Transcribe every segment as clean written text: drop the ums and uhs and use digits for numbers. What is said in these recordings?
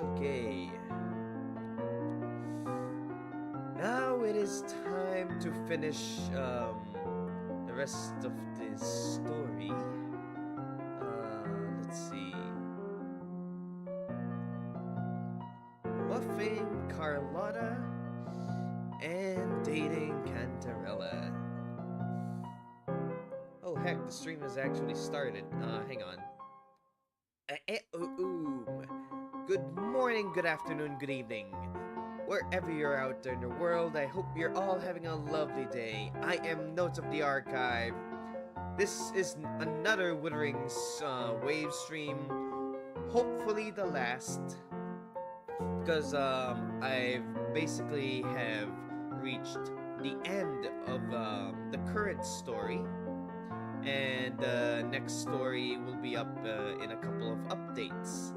Okay. Now it is time to finish the rest of this story. Let's see. Buffing Carlotta and dating Cantarella. Oh heck, the stream has actually started. Hang on. Good morning, good afternoon, good evening. Wherever you're out there in the world, I hope you're all having a lovely day. I am Notes of the Archive. This is another Withering Wave stream. Hopefully the last. Because I've basically have reached the end of the current story. And the next story will be up in a couple of updates.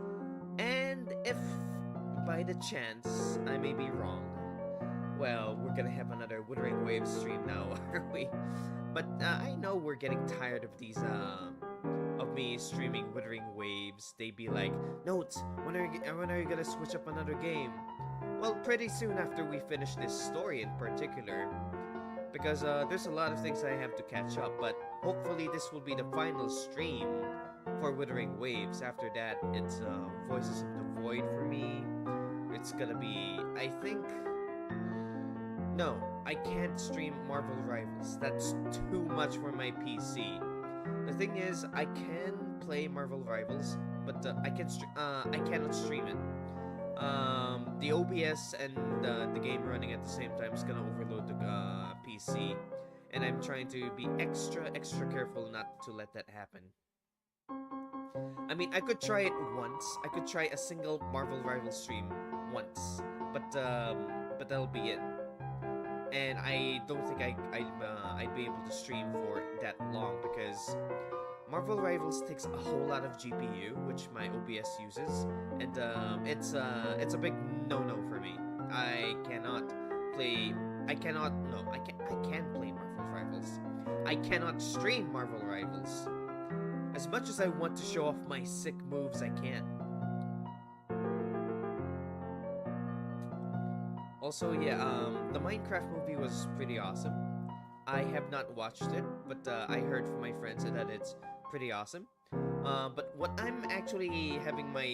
And if by the chance I may be wrong, well, we're gonna have another Withering Wave stream now, aren't we? But I know we're getting tired of these of me streaming Withering Waves. They be like, Notes, when are you gonna switch up another game? Well, pretty soon after we finish this story in particular. Because there's a lot of things I have to catch up, but hopefully this will be the final stream for Withering Waves. After that, it's Voices of the Void for me. It's gonna be, I think... No, I can't stream Marvel Rivals. That's too much for my PC. The thing is, I can play Marvel Rivals, but I cannot stream it. The OBS and the game running at the same time is gonna overload the PC, and I'm trying to be extra careful not to let that happen. I mean, I could try it once. I could try a single Marvel Rival stream once, but that'll be it. And I don't think I'd be able to stream for that long because Marvel Rivals takes a whole lot of GPU, which my OBS uses, and it's a big no-no for me. I can play Marvel Rivals. I cannot stream Marvel Rivals. As much as I want to show off my sick moves, I can't. Also, yeah, the Minecraft movie was pretty awesome. I have not watched it, but I heard from my friends that it's pretty awesome. But what I'm actually having my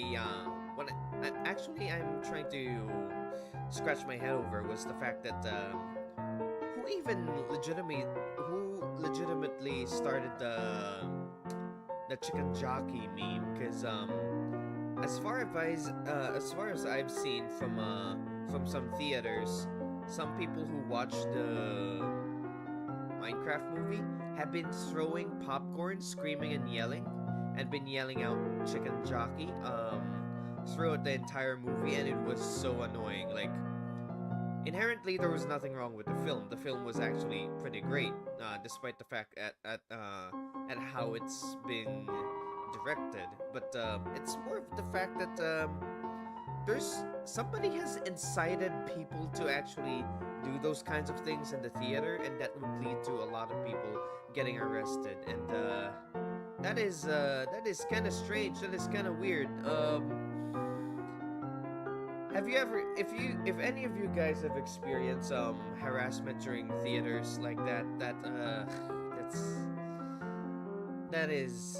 I'm trying to scratch my head over was the fact that who legitimately started the chicken jockey meme? Because as far as I've seen from some theaters, some people who watched the Minecraft movie have been throwing popcorn, screaming and yelling, and been yelling out chicken jockey throughout the entire movie, and it was so annoying. Like, inherently there was nothing wrong with the film. The film was actually pretty great, despite the fact at how it's been directed. But it's more of the fact that somebody has incited people to actually do those kinds of things in the theater, and that would lead to a lot of people getting arrested, and that is kind of strange. That is kind of weird. Have you ever, if any of you guys have experienced harassment during theaters like that, that is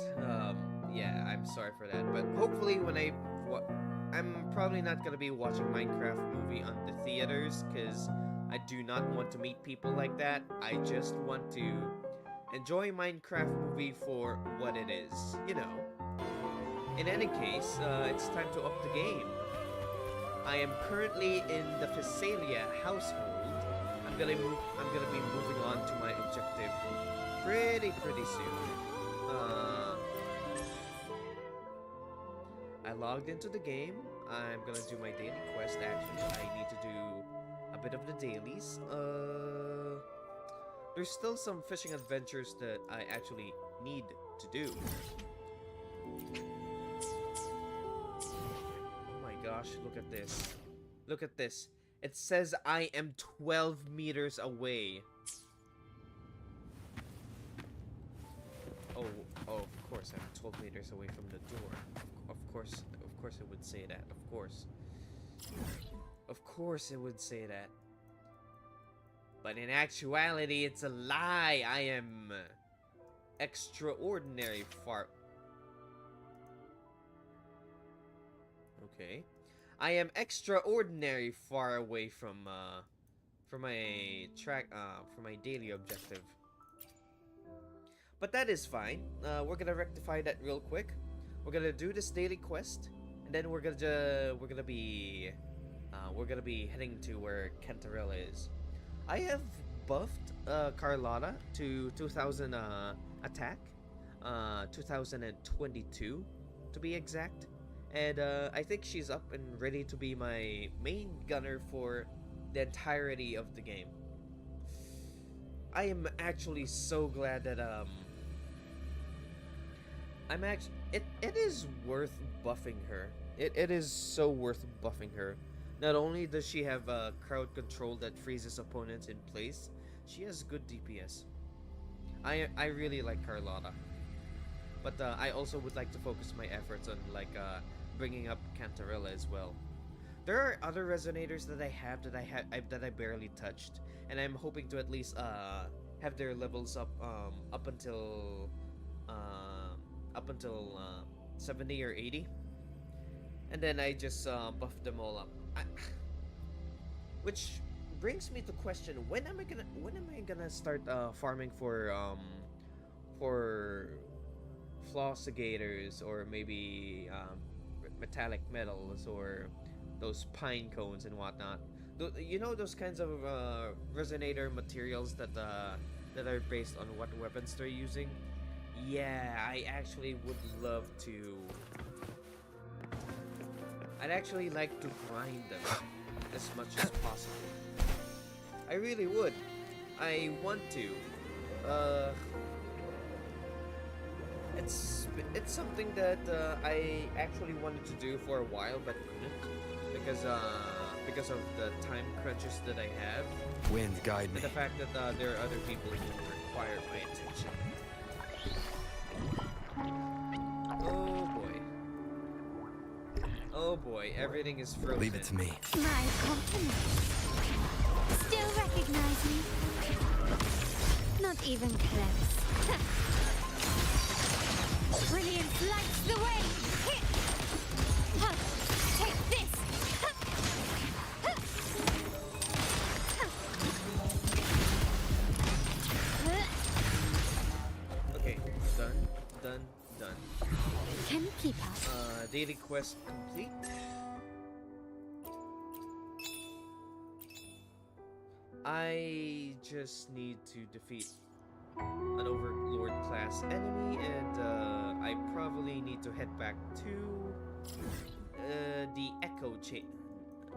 yeah, I'm sorry for that. But hopefully when I'm probably not gonna be watching Minecraft movie on the theaters, because I do not want to meet people like that. I just want to enjoy Minecraft movie for what it is, you know. In any case, it's time to up the game. I am currently in the Phasalia household. I'm gonna be moving on to my objective pretty soon. I logged into the game. I'm gonna do my daily quest. Actually, I need to do a bit of the dailies. There's still some fishing adventures that I actually need to do. Oh my gosh, look at this. Look at this. It says I am 12 meters away. Oh, of course, I'm 12 meters away from the door. Of course it would say that. Of course. Of course it would say that. But in actuality, it's a lie. I am extraordinary far... Okay. I am extraordinary far away from my daily objective. But that is fine. We're gonna rectify that real quick. We're gonna do this daily quest, and then we're gonna be heading to where Cantarella is. I have buffed Carlotta to 2000 attack, 2022 to be exact, and I think she's up and ready to be my main gunner for the entirety of the game. I am actually so glad that it is worth buffing her. It is so worth buffing her. Not only does she have crowd control that freezes opponents in place, she has good DPS. I really like Carlotta, but I also would like to focus my efforts on bringing up Cantarella as well. There are other resonators that I have that I barely touched, and I'm hoping to at least have their levels up until 70 or 80, and then I just buff them all up. Which brings me to question: when am I gonna start farming for flossigators, or maybe metallic metals, or those pine cones and whatnot? You know, those kinds of resonator materials that are based on what weapons they're using. Yeah, I actually would love to. I'd actually like to grind them as much as possible. I really would. I want to. It's something that I actually wanted to do for a while, but couldn't because of the time crunches that I have. Wind guide me. And the fact that there are other people who require my attention. Oh boy. Oh boy, everything is frozen. Leave it to me. My compliments. Still recognize me? Not even close. Brilliance lights the way! Take this! Okay, done. Can you keep up? Daily quest complete. I just need to defeat an Overlord class enemy, and I probably need to head back to the Echo Chain.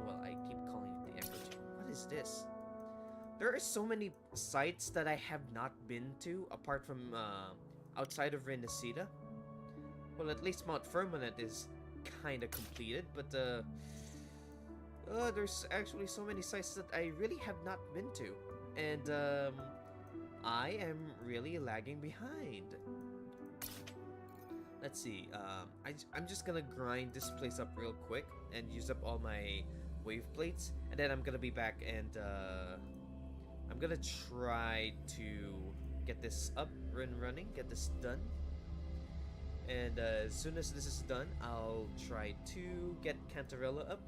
Well, I keep calling it the Echo Chain. What is this? There are so many sites that I have not been to, apart from outside of Renacida. Well, at least Mount Firmament is kind of completed, but there's actually so many sites that I really have not been to, and I am really lagging behind. Let's see. I'm just gonna grind this place up real quick and use up all my wave plates, and then I'm gonna be back, and I'm gonna try to get this up and running, get this done. And as soon as this is done, I'll try to get Cantarella up,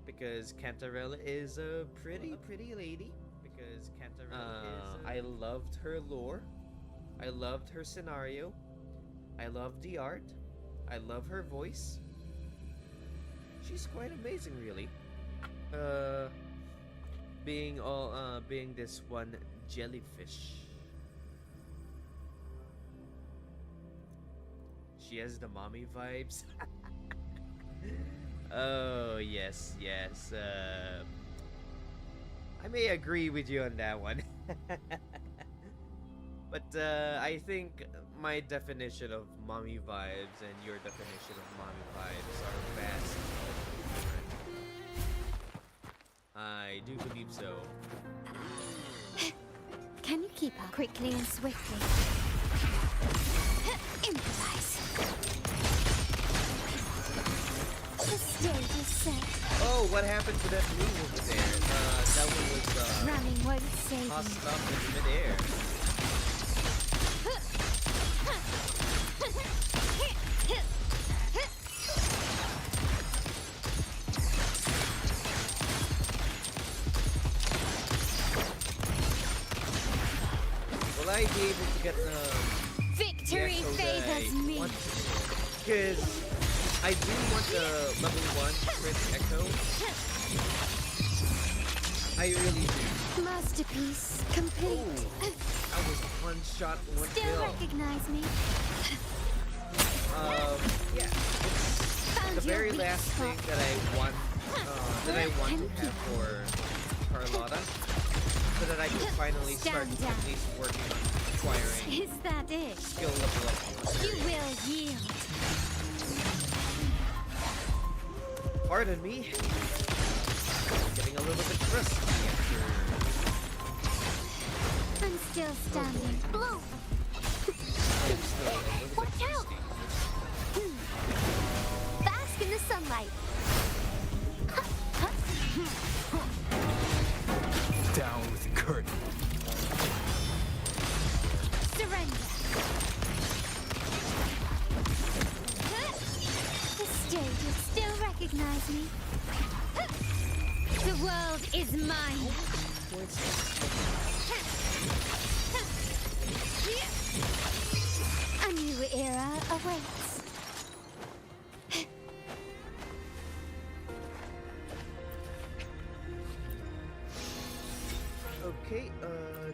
because Cantarella is a pretty lady. Because Cantarella I loved her lore, I loved her scenario, I love the art, I love her voice. She's quite amazing, really. Being this one jellyfish. She has the mommy vibes. Oh, yes. I may agree with you on that one. But I think my definition of mommy vibes and your definition of mommy vibes are vastly different. I do believe so. Can you keep up quickly and swiftly? Improvise. Oh, what happened to that move over there? That one was Running won't save tossed you. up in midair. Will I be able to get Victory echo favors me. Because I do want the level 1 crit echo. I really do. Masterpiece complete. That was one shot, one Still kill. recognize me? Yeah, it's Found the your very weak last spot. thing that I want to have for Carlotta, so that I can finally start Stand down. at least working on acquiring Is that it? skill level up. You will yield. Pardon me. Getting a little bit rusty after. I'm still standing. Blow. I'm still a little bit Watch out. rusty. Bask in the sunlight. Down with the curtain. Surrender. The stage will still recognize me. The world is mine. A new era awaits. Okay,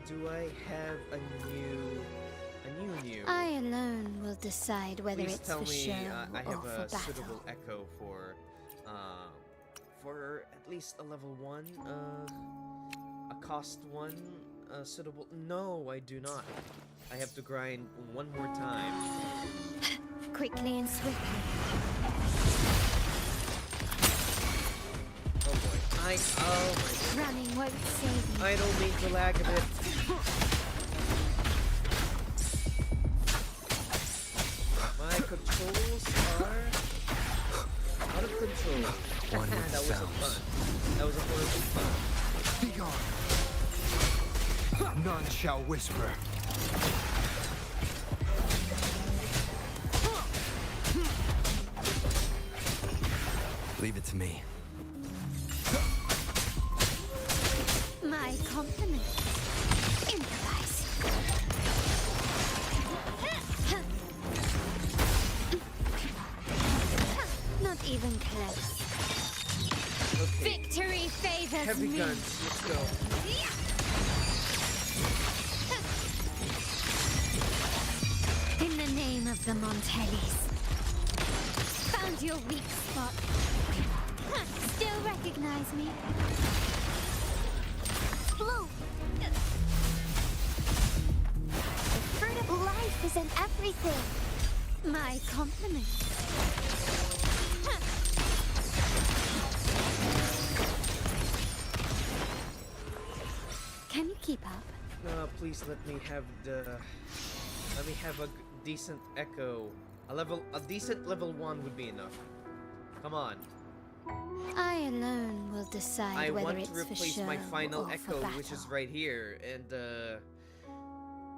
do I have a new? I alone will decide whether Please it's tell for me show I or have for a battle. suitable echo for at least a level 1, a cost 1, suitable. No, I do not. I have to grind one more time. Quickly and swiftly. Oh boy. Oh my god. Running won't save you. I don't mean to lag a bit. My controls are out of control. One with That was a sounds. fun. That was a horrible fun. Begone. None shall whisper. Leave it to me. My compliments. Improvise. Not even close. Okay. Victory favors Heavy me. guns. Let's go. In the name of the Montellis. Found your weak spot. Still recognize me? Blue! The fruit of life is in everything. My compliments. Can you keep up? Please let me have a decent echo. A decent level 1 would be enough. Come on. I alone will decide I whether want it's to for replace show my final or echo, for which is battle. right here, and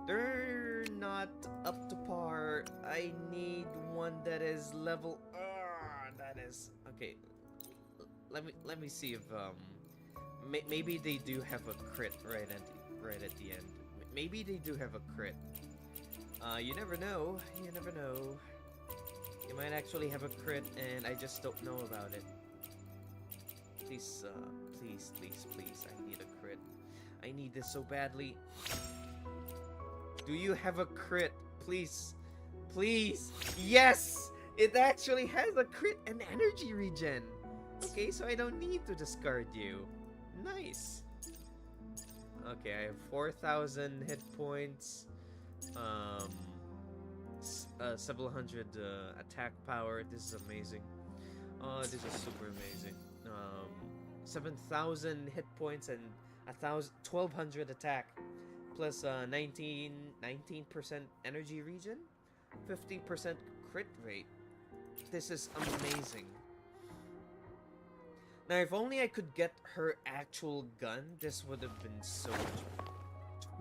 they're not up to par. I need one that is level. That is okay. Let me see if maybe they do have a crit right at the end. Maybe they do have a crit. You never know. You never know. You might actually have a crit, and I just don't know about it. Please, please, please, please. I need a crit. I need this so badly. Do you have a crit? Please. Please. Yes! It actually has a crit and energy regen. Okay, so I don't need to discard you. Nice. Okay, I have 4,000 hit points. Several hundred attack power. This is amazing. Oh, this is super amazing. 7,000 hit points and 1,200 attack, plus 19% energy regen, 50% crit rate. This is amazing. Now, if only I could get her actual gun, this would have been so much.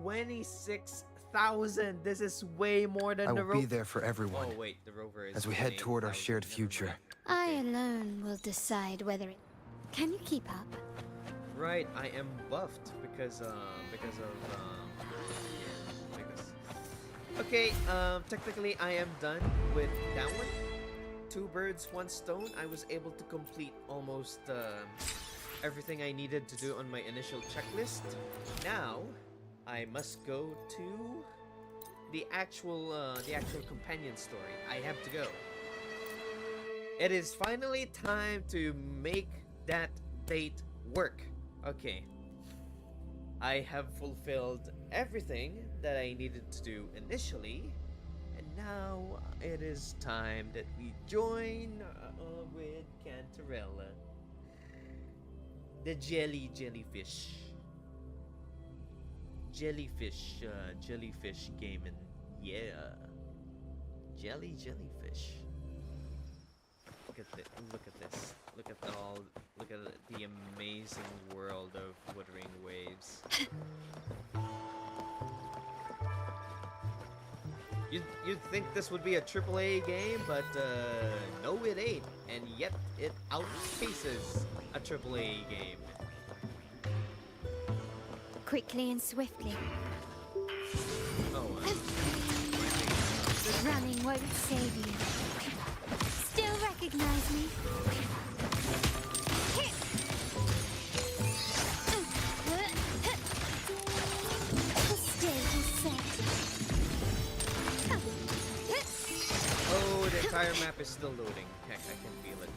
26,000! This is way more than I the will be there for everyone Oh, wait, the rover is as we head toward our 28,000. shared Never future. mind. I Okay. alone will decide whether it... Can you keep up? Right, I am buffed because of like this. Okay, technically I am done with that one. 2 birds, 1 stone. I was able to complete almost everything I needed to do on my initial checklist. Now, I must go to the actual companion story. I have to go. It is finally time to make that date work. Okay. I have fulfilled everything that I needed to do initially, and now it is time that we join with Cantarella, the jellyfish gaming. Yeah, jellyfish. Look at this. Look at the amazing world of Wuthering Waves. You'd think this would be a AAA game, but no, it ain't, and yet it outpaces a AAA game. Quickly and swiftly. Oh, Running won't save you. Still recognize me? The stage is set. oh, the entire map is still loading. Heck, I can feel it.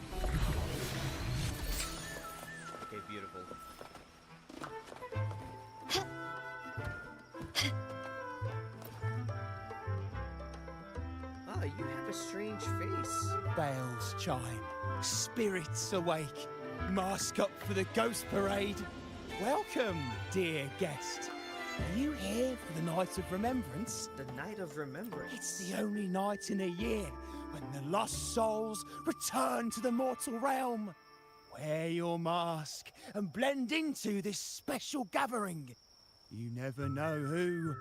Okay, beautiful. Ah, you have a strange face. Bells chime, spirits awake, mask up for the ghost parade. Welcome, dear guest. Are you here for the Night of Remembrance? The Night of Remembrance. It's the only night in a year when the lost souls return to the mortal realm. Wear your mask and blend into this special gathering. You never know who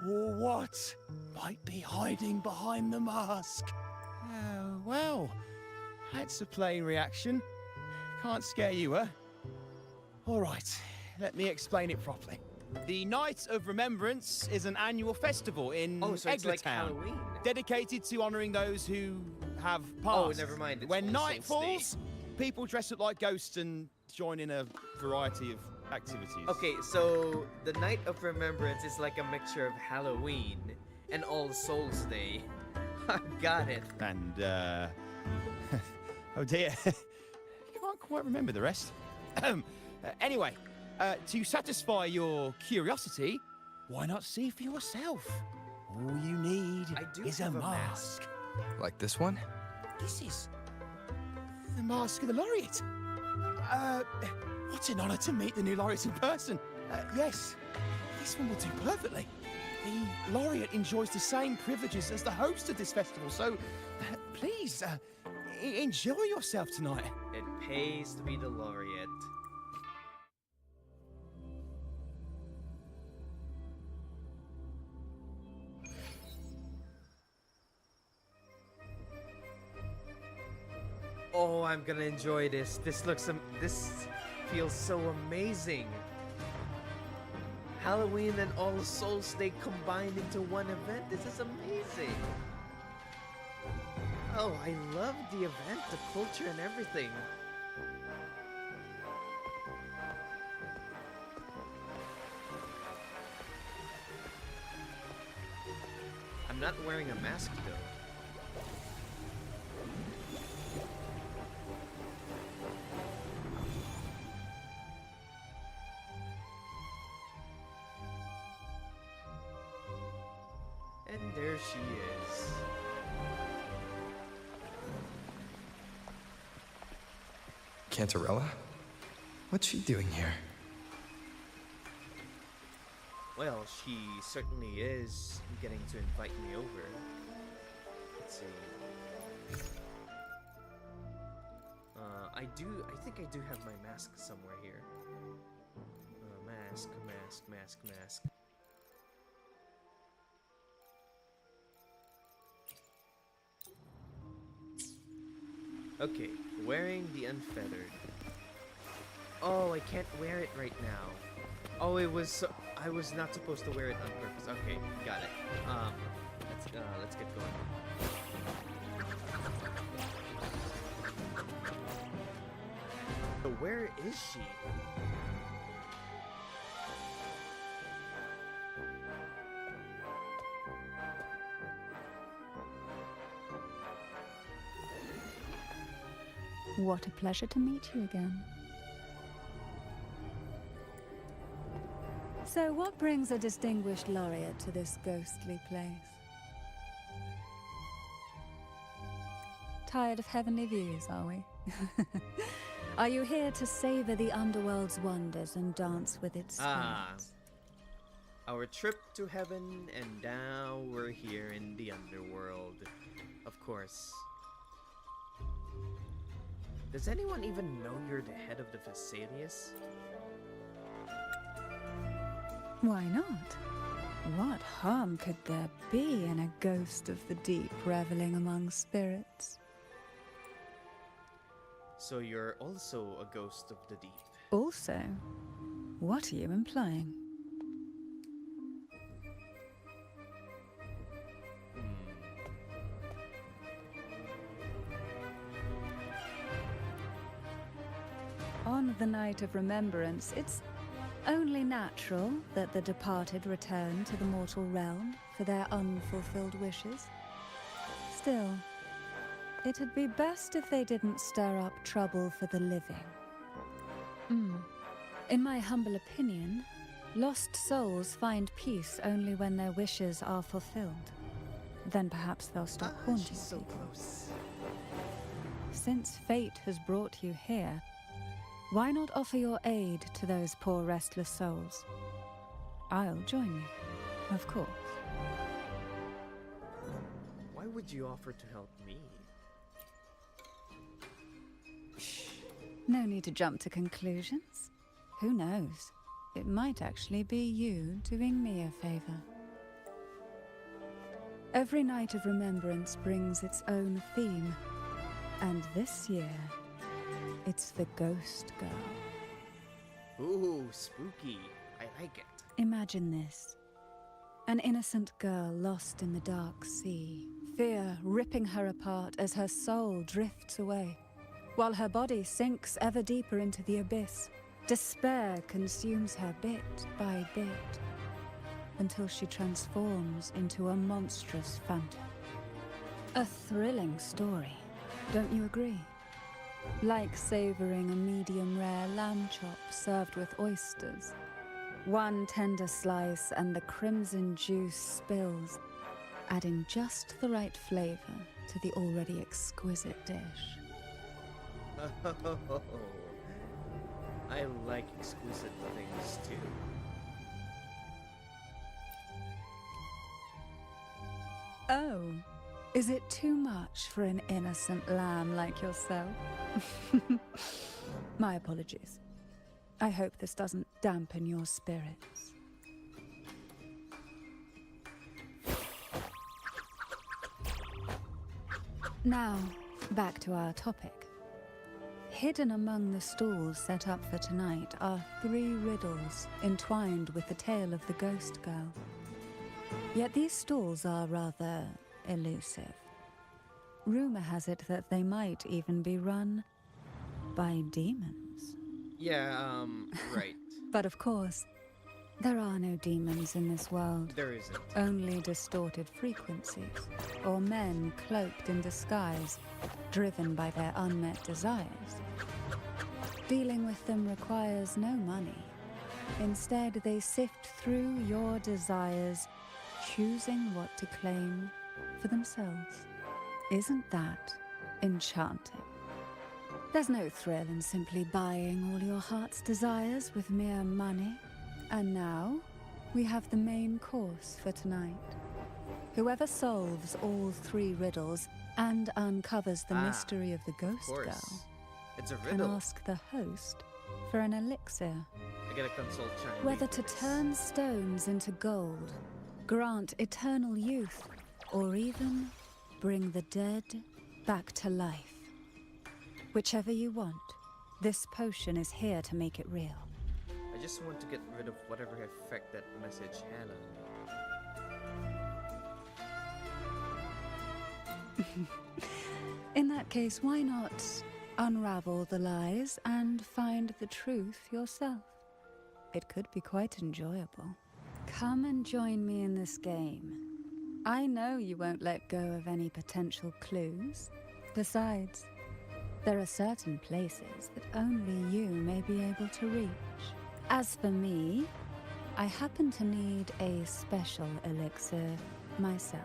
or what might be hiding behind the mask. Oh, well, that's a plain reaction. Can't scare you, huh? All right, let me explain it properly. The Night of Remembrance is an annual festival in Oh, so it's like Eglinton, Halloween. dedicated to honouring those who have Oh, passed. never mind, it's When All night Saints' Day. falls, people dress up like ghosts and join in a variety of activities. Okay, so the Night of Remembrance is like a mixture of Halloween and All Souls Day. Got it. And, oh dear. Can't quite remember the rest. Anyway, to satisfy your curiosity, why not see for yourself? All you need I do is a have a mask. Like this one? This is the mask of the laureate. What an honor to meet the new laureate in person. Yes, this one will do perfectly. The laureate enjoys the same privileges as the host of this festival, so please enjoy yourself tonight. It pays to be the laureate. Oh, I'm gonna enjoy this. This feels so amazing. Halloween and All Souls Day combined into one event. This is amazing. Oh, I love the event, the culture and everything. I'm not wearing a mask though. And there she is. Cantarella? What's she doing here? Well, she certainly is getting to invite me over. Let's see. I I think I do have my mask somewhere here. Mask. Okay, wearing the unfeathered. Oh, I can't wear it right now. Oh, I was not supposed to wear it on purpose. Okay, got it. Let's get going. So where is she? What a pleasure to meet you again. So what brings a distinguished laureate to this ghostly place? Tired of heavenly views, are we? Are you here to savor the underworld's wonders and dance with its spirits? Our trip to heaven, and now we're here in the underworld. Of course. Does anyone even know you're the head of the Vesalius? Why not? What harm could there be in a ghost of the deep reveling among spirits? So you're also a ghost of the deep. Also, what are you implying? On the night of remembrance, it's only natural that the departed return to the mortal realm for their unfulfilled wishes. Still, it'd be best if they didn't stir up trouble for the living. In my humble opinion, lost souls find peace only when their wishes are fulfilled. Then perhaps they'll stop haunting She's so people. close. Since fate has brought you here, why not offer your aid to those poor restless souls? I'll join you, of course. Why would you offer to help me? No need to jump to conclusions. Who knows? It might actually be you doing me a favor. Every night of remembrance brings its own theme, and this year, it's the Ghost Girl. Ooh, spooky. I like it. Imagine this. An innocent girl lost in the dark sea, fear ripping her apart as her soul drifts away, while her body sinks ever deeper into the abyss. Despair consumes her bit by bit, until she transforms into a monstrous phantom. A thrilling story, don't you agree? Like savoring a medium-rare lamb chop served with oysters. One tender slice and the crimson juice spills, adding just the right flavor to the already exquisite dish. Oh, I like exquisite things too. Oh, is it too much for an innocent lamb like yourself? My apologies. I hope this doesn't dampen your spirits. Now, back to our topic. Hidden among the stalls set up for tonight are 3 riddles entwined with the tale of the Ghost Girl. Yet these stalls are rather elusive. Rumor has it that they might even be run by demons. Yeah, right. But of course, there are no demons in this world. There isn't. Only distorted frequencies, or men cloaked in disguise, driven by their unmet desires. Dealing with them requires no money. Instead, they sift through your desires, choosing what to claim for themselves. Isn't that enchanting? There's no thrill in simply buying all your heart's desires with mere money. And now, we have the main course for tonight. Whoever solves all 3 riddles and uncovers the mystery of the Ghost Girl It's a and riddle. ask the host for an elixir. I gotta consult China. Whether to turn stones into gold, grant eternal youth, or even bring the dead back to life. Whichever you want, this potion is here to make it real. I just want to get rid of whatever effect that message had on me. In that case, why not unravel the lies and find the truth yourself? It could be quite enjoyable. Come and join me in this game. I know you won't let go of any potential clues. Besides, there are certain places that only you may be able to reach. As for me, I happen to need a special elixir myself.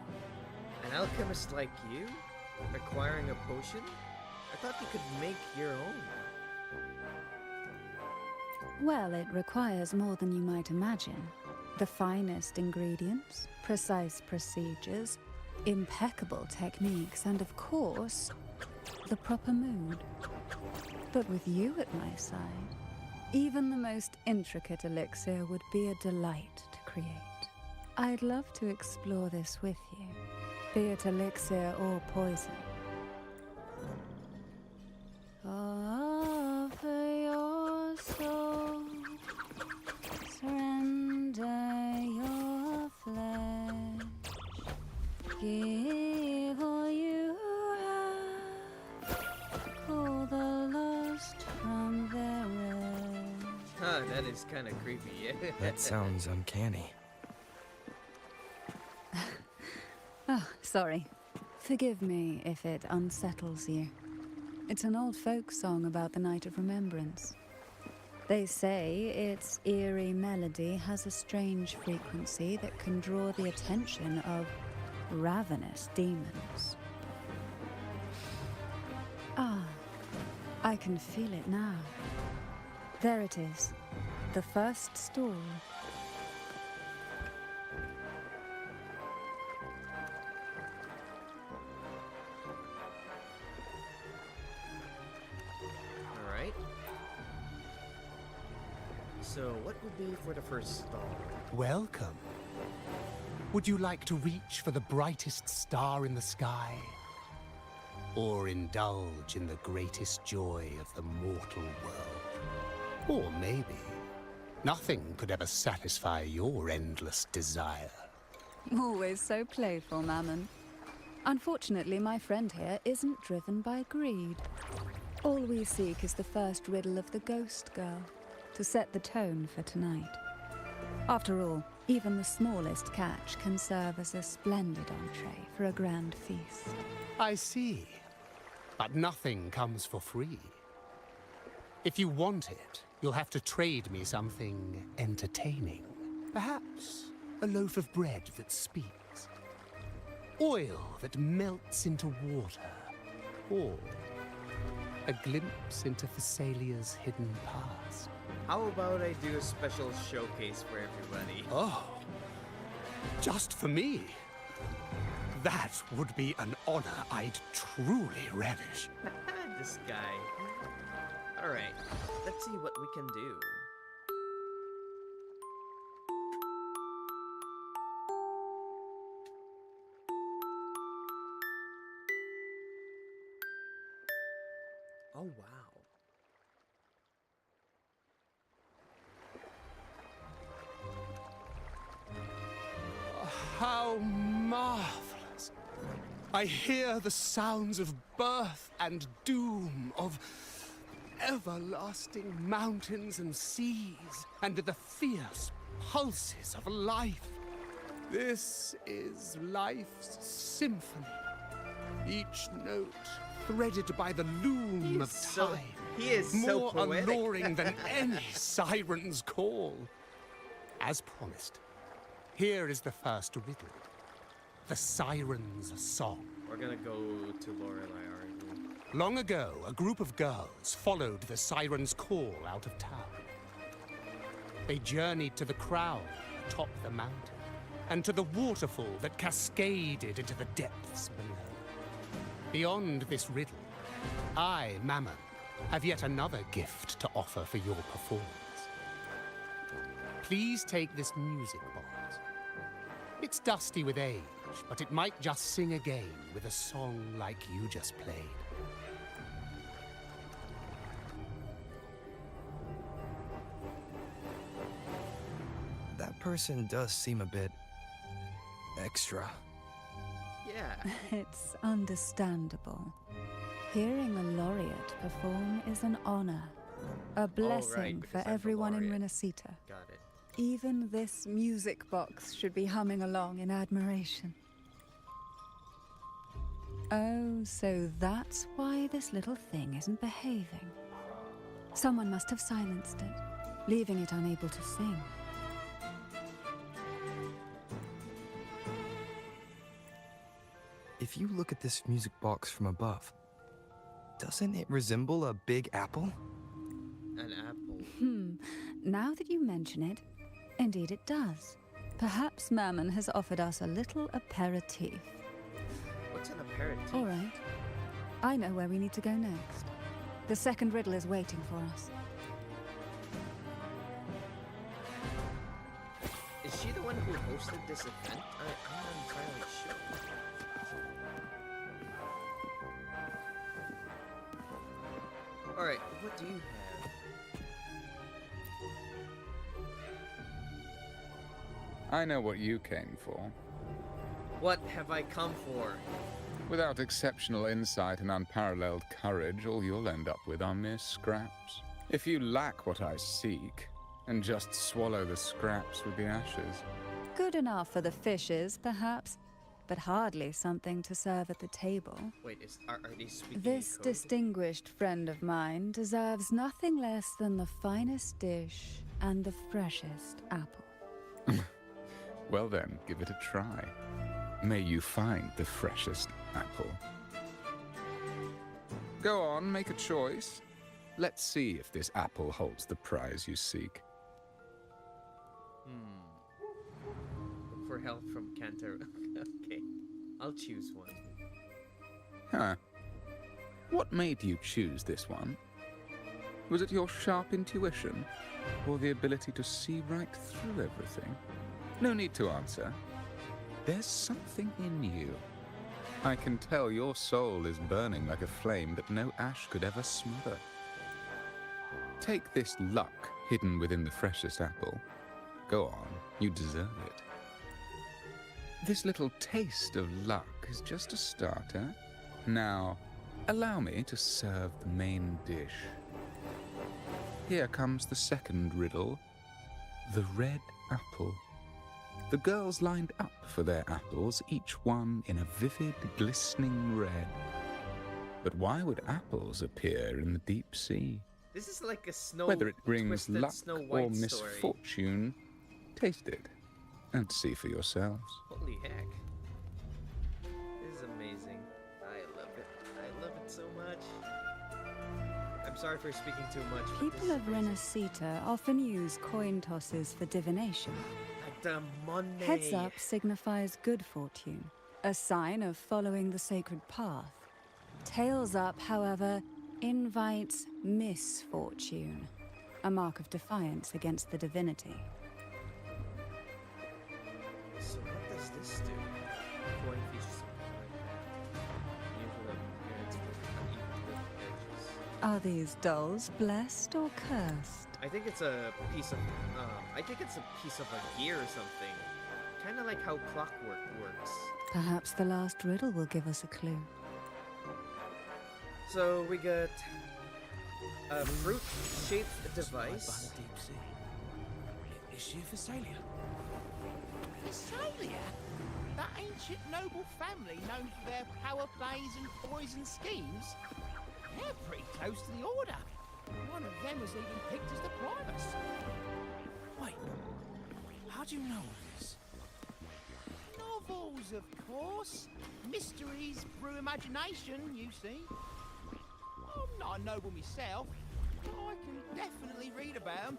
An alchemist like you? Acquiring a potion? I thought you could make your own. Well, it requires more than you might imagine. The finest ingredients, precise procedures, impeccable techniques, and of course, the proper mood. But with you at my side, even the most intricate elixir would be a delight to create. I'd love to explore this with you, be it elixir or poison. Offer your soul, surrender your flesh, give all you have, pull the lost from their rest. Huh, that is kind of creepy. That sounds uncanny. Oh, sorry. Forgive me if it unsettles you. It's an old folk song about the Night of Remembrance. They say its eerie melody has a strange frequency that can draw the attention of ravenous demons. Ah, I can feel it now. There it is, the first stall. Alright. So, what would be for the first stall? Welcome. Would you like to reach for the brightest star in the sky? Or indulge in the greatest joy of the mortal world? Or maybe nothing could ever satisfy your endless desire. Always so playful, Mammon. Unfortunately, my friend here isn't driven by greed. All we seek is the first riddle of the Ghost Girl, to set the tone for tonight. After all, even the smallest catch can serve as a splendid entree for a grand feast. I see. But nothing comes for free. If you want it, you'll have to trade me something entertaining. Perhaps a loaf of bread that speaks. Oil that melts into water. Or a glimpse into Thessalia's hidden past. How about I do a special showcase for everybody? Oh, just for me? That would be an honor I'd truly relish. This guy. Alright, let's see what we can do. Oh, wow. How marvelous! I hear the sounds of birth and doom, of everlasting mountains and seas, and the fierce pulses of life. This is life's symphony, each note threaded by the loom of time. He is so more poetic. alluring than any siren's call. As promised, here is the first riddle. The Siren's Song. We're gonna go to Lorelei, aren't we? Long ago, a group of girls followed the Siren's call out of town. They journeyed to the crown atop the mountain, and to the waterfall that cascaded into the depths below. Beyond this riddle, I, Mammon, have yet another gift to offer for your performance. Please take this music box. It's dusty with age, but it might just sing again with a song like you just played. That person does seem a bit extra. Yeah. It's understandable. Hearing a laureate perform is an honor, a blessing because for I'm the everyone in laureate. Renacita. Got it. Even this music box should be humming along in admiration. Oh, so that's why this little thing isn't behaving. Someone must have silenced it, leaving it unable to sing. If you look at this music box from above, doesn't it resemble a big apple? An apple. Now that you mention it, indeed it does. Perhaps Mammon has offered us a little aperitif. What's an aperitif? All right. I know where we need to go next. The second riddle is waiting for us. Is she the one who hosted this event? I'm not entirely sure. Alright, what do you have? I know what you came for. What have I come for? Without exceptional insight and unparalleled courage, all you'll end up with are mere scraps. If you lack what I seek, and just swallow the scraps with the ashes. Good enough for the fishes, perhaps, but hardly something to serve at the table. Wait, are they speaking This in code? distinguished friend of mine deserves nothing less than the finest dish and the freshest apple. Well then, give it a try. May you find the freshest apple. Go on, make a choice. Let's see if this apple holds the prize you seek. Look for help from Cantarella. Okay, I'll choose one. Huh. What made you choose this one? Was it your sharp intuition, or the ability to see right through everything? No need to answer. There's something in you. I can tell your soul is burning like a flame that no ash could ever smother. Take this luck hidden within the freshest apple. Go on, you deserve it. This little taste of luck is just a starter. Now, allow me to serve the main dish. Here comes the second riddle. The red apple. The girls lined up for their apples, each one in a vivid, glistening red. But why would apples appear in the deep sea? This is like a snow. Whether it brings twisted luck Snow or White story. misfortune, taste it and see for yourselves. Holy heck! This is amazing. I love it. I love it so much. I'm sorry for speaking too much. but this People is of amazing. Renacita often use coin tosses for divination. Like the money. Heads up signifies good fortune, a sign of following the sacred path. Tails up, however, invites misfortune, a mark of defiance against the divinity. So what does this do? Coin features something like that. Usual appearance with uneven edges. Are these dolls blessed or cursed? I think it's a piece of. I think it's a piece of a gear or something. Kind of like how clockwork works. Perhaps the last riddle will give us a clue. So we got a fruit-shaped device. By the deep sea. Is she a Phasalia? Phasalia? That ancient noble family known for their power plays and poison schemes? They're pretty close to the Order. One of them was even picked as the Primus. Wait, how do you know all this? Novels, of course. Mysteries through imagination, you see. I'm not a noble myself. I can definitely read about them.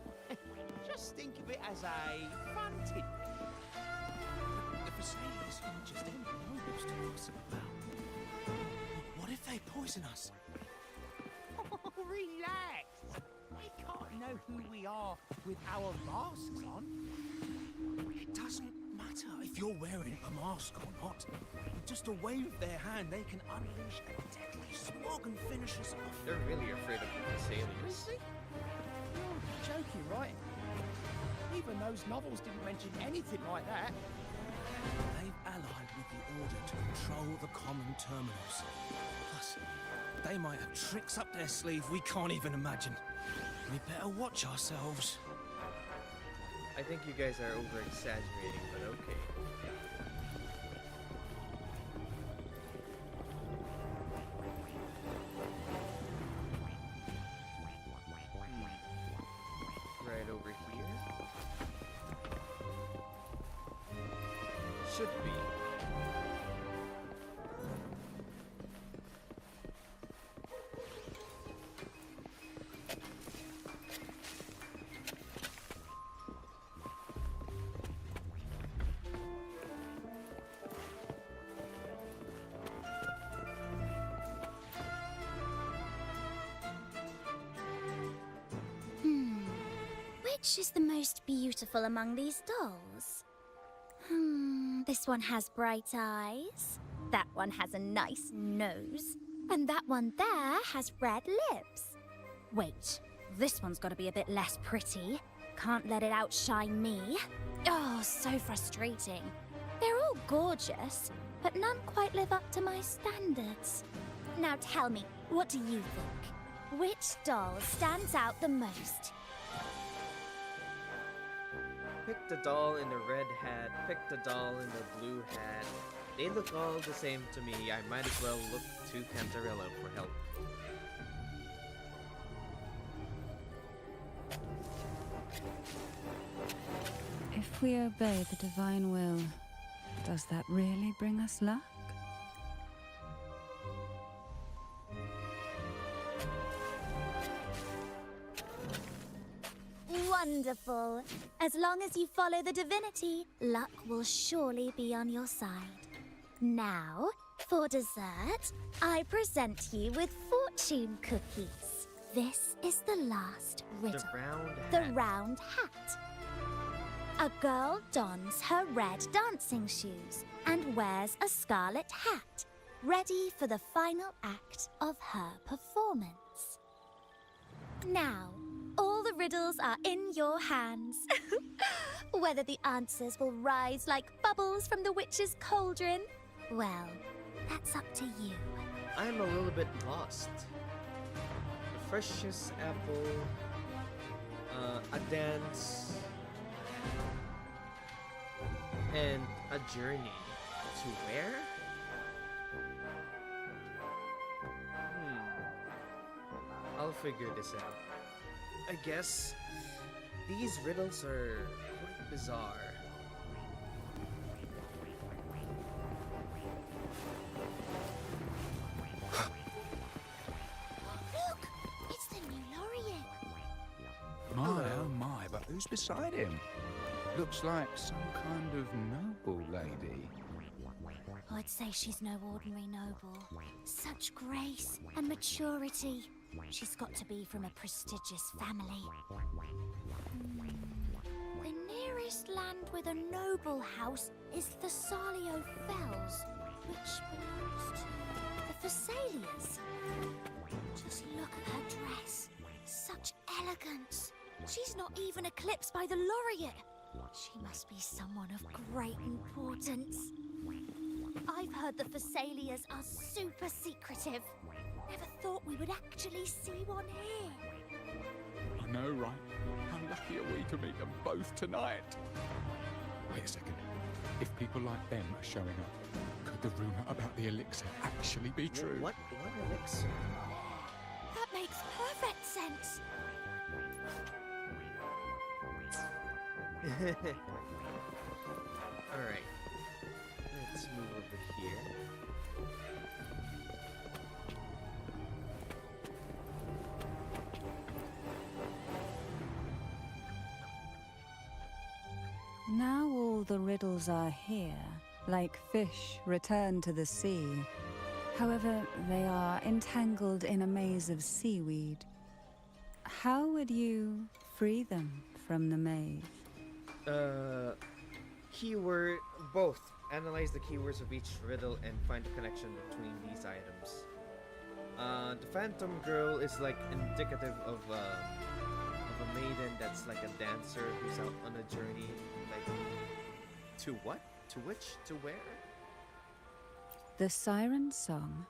Just think of it as a fun tidbit. The Phasalia aren't just any nobles to gossip about. What if they poison us? Oh, really know who we are with our masks on. It doesn't matter if you're wearing a mask or not. With just a wave of their hand, they can unleash a deadly smog and finish us off. They're really afraid of the sailors. You're joking, right? Even those novels didn't mention anything like that. They've allied with the Order to control the common terminals. Plus, they might have tricks up their sleeve we can't even imagine. We better watch ourselves. I think you guys are over-exaggerating, but okay. Right over here. Should be. Which is the most beautiful among these dolls? This one has bright eyes. That one has a nice nose. And that one there has red lips. Wait, this one's got to be a bit less pretty. Can't let it outshine me. Oh, so frustrating. They're all gorgeous, but none quite live up to my standards. Now tell me, what do you think? Which doll stands out the most? Pick the doll in the red hat, pick the doll in the blue hat. They look all the same to me. I might as well look to Cantarella for help. If we obey the divine will, does that really bring us luck? Wonderful. As long as you follow the divinity, luck will surely be on your side. Now, for dessert, I present you with fortune cookies. This is the last riddle. The round hat. The round hat. A girl dons her red dancing shoes and wears a scarlet hat, ready for the final act of her performance. Now, all the riddles are in your hands. Whether the answers will rise like bubbles from the witch's cauldron, well, that's up to you. I'm a little bit lost. The freshest apple, a dance, and a journey. To where? I'll figure this out. I guess these riddles are quite bizarre. Look, it's the new laureate. My, oh my, but who's beside him? Looks like some kind of noble lady. I'd say she's no ordinary noble. Such grace and maturity. She's got to be from a prestigious family. The nearest land with a noble house is Thessalio Fells, which belongs to the Thessalias. Just look at her dress. Such elegance. She's not even eclipsed by the laureate. She must be someone of great importance. I've heard the Thessalias are super secretive. Never thought we would actually see one here. I know, right? How lucky are we to meet them both tonight? Wait a second. If people like them are showing up, could the rumor about the elixir actually be true? What elixir? That makes perfect sense. Alright. Let's move over here. Now all the riddles are here, like fish returned to the sea. However, they are entangled in a maze of seaweed. how would you free them from the maze? Keyword both. Analyze the keywords of each riddle and find the connection between these items. The Phantom Girl is like indicative of a maiden that's like a dancer who's out on a journey. Like, to what? To which? To where? The siren song,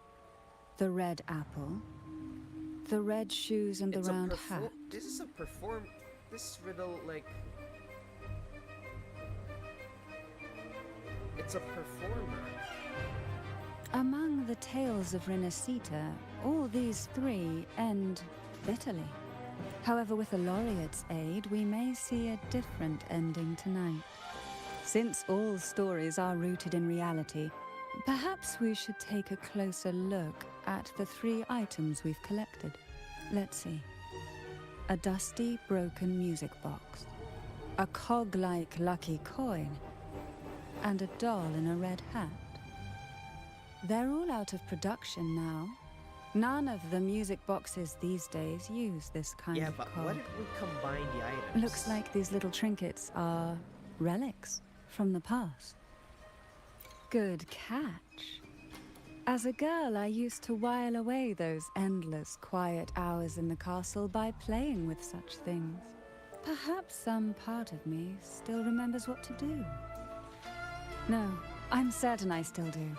the red apple, the red shoes and the It's a round hat. This is a this riddle, like, it's a performer. Among the tales of Renacita, all these three end bitterly. However, with the laureate's aid, we may see a different ending tonight. Since all stories are rooted in reality, perhaps we should take a closer look at the three items we've collected. Let's see. A dusty, broken music box, a cog-like lucky coin, and a doll in a red hat. They're all out of production now. None of the music boxes these days use this kind Yeah, of but cog. what if we combine the items? Looks like these little trinkets are relics from the past. Good catch. As a girl, I used to while away those endless, quiet hours in the castle by playing with such things. Perhaps some part of me still remembers what to do. No, I'm certain I still do.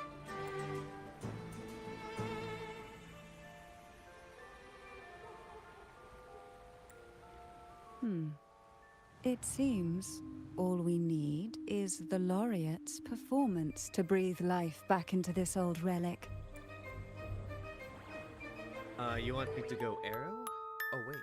It seems all we need is the laureate's performance to breathe life back into this old relic. You want me to go arrow? Oh, wait.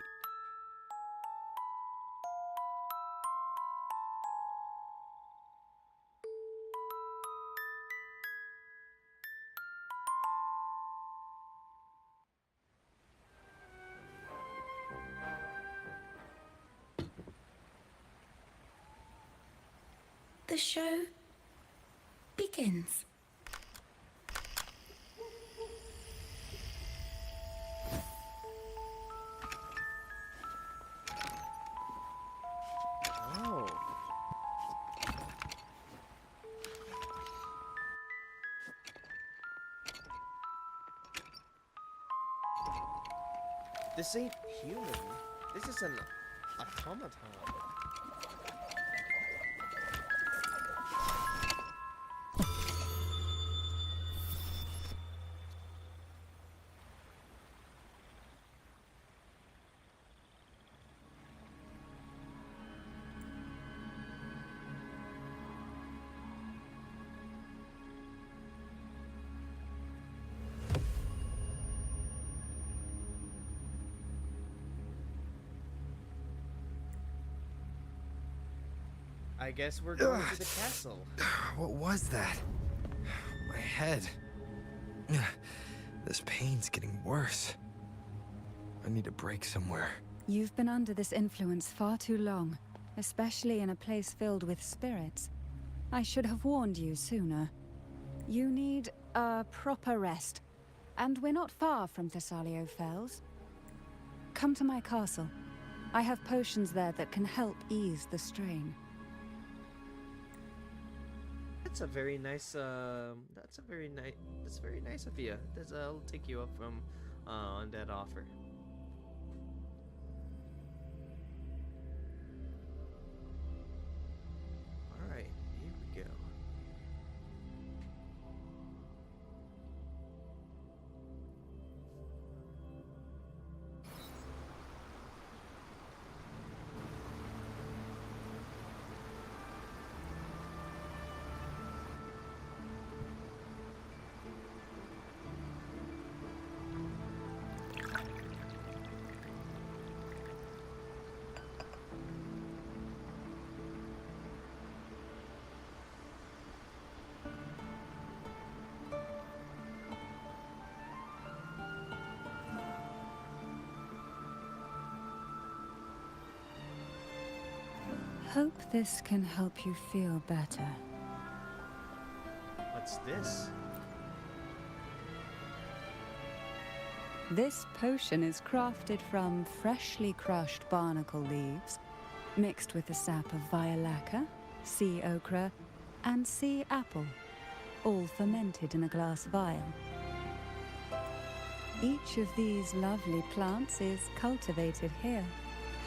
The show begins. Oh. This ain't human. This is an automaton. I guess we're going to the castle. What was that? My head. This pain's getting worse. I need a break somewhere. You've been under this influence far too long, especially in a place filled with spirits. I should have warned you sooner. You need a proper rest, and we're not far from Thessalio Fells. Come to my castle. I have potions there that can help ease the strain. That's a very nice. That's very nice of you. I'll take you up from on that offer. All right, here we go. Hope this can help you feel better. What's this? This potion is crafted from freshly crushed barnacle leaves, mixed with the sap of violaca, sea ochre, and sea apple, all fermented in a glass vial. Each of these lovely plants is cultivated here,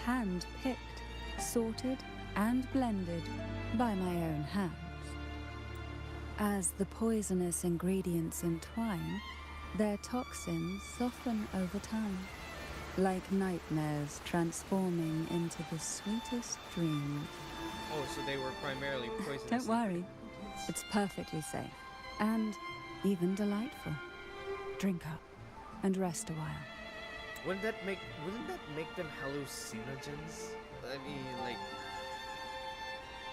hand-picked, sorted, and blended by my own hands. As the poisonous ingredients entwine, their toxins soften over time, like nightmares transforming into the sweetest dreams. Oh, so they were primarily poisonous. Don't worry, it's perfectly safe and even delightful. Drink up and rest a while. Wouldn't that make them hallucinogens? I mean, like,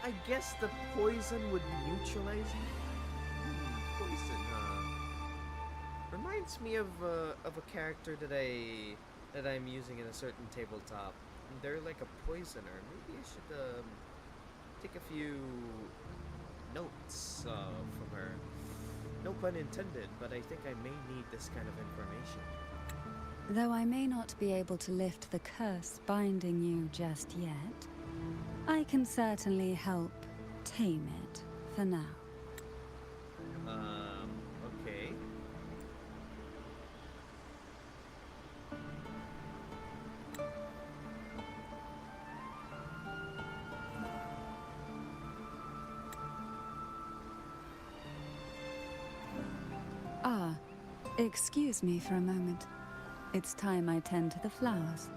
I guess the poison would neutralize you. Poison, reminds me of a character that I'm using in a certain tabletop. They're like a poisoner. Maybe I should take a few notes from her. No pun intended, but I think I may need this kind of information. Though I may not be able to lift the curse binding you just yet, I can certainly help tame it for now. Okay. Ah, excuse me for a moment. It's time I tend to the flowers.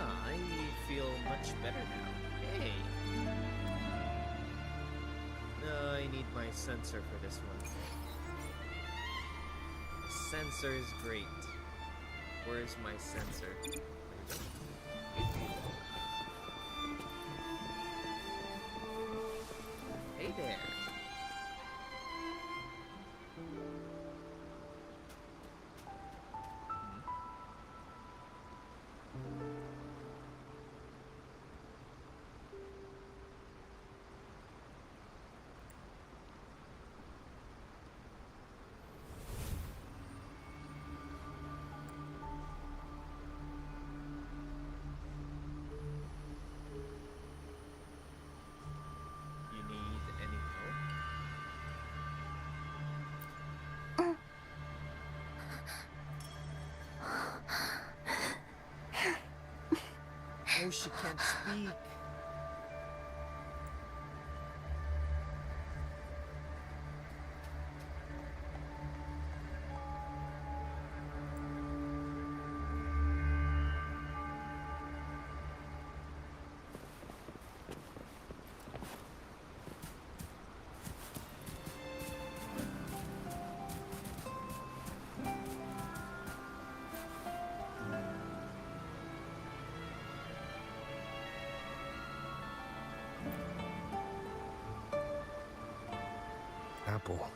I feel much better now. Hey! I need my sensor for this one. Sensor is great. Where's my sensor? There we go. Hey there. You need any help? Oh, she can't speak. Apple.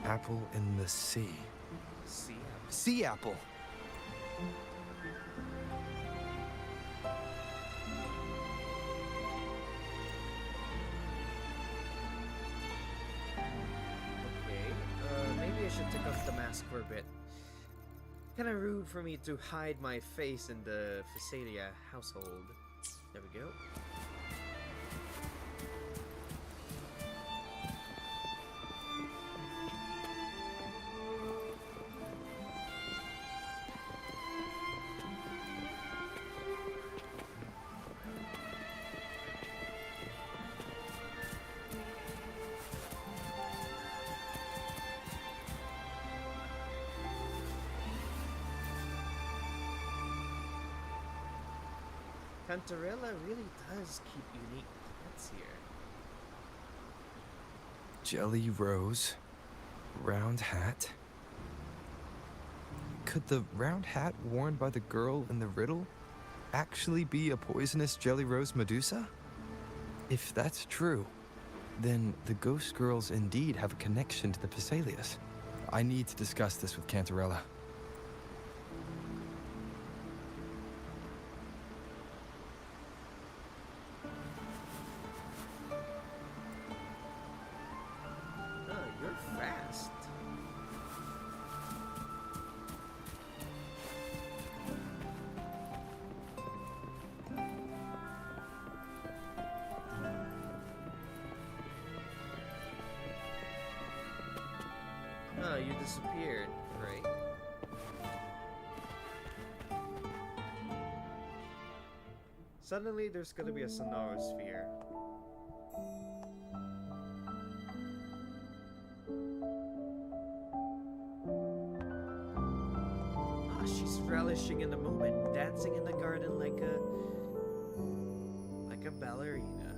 Apple in the sea. See, Sea apple! okay. Maybe I should take off the mask for a bit. Kinda rude for me to hide my face in the Phasalia household. There we go. Cantarella really does keep unique pets here. Jelly rose. Round hat. Could the round hat worn by the girl in the riddle actually be a poisonous jelly rose Medusa? If that's true, Then the ghost girls indeed have a connection to the Phasalias. I need to discuss this with Cantarella. Oh, you're fast. Oh, you disappeared. Right. Suddenly, there's gonna be a sonorosphere. Ah, she's relishing in the moment, dancing in the garden like a ballerina.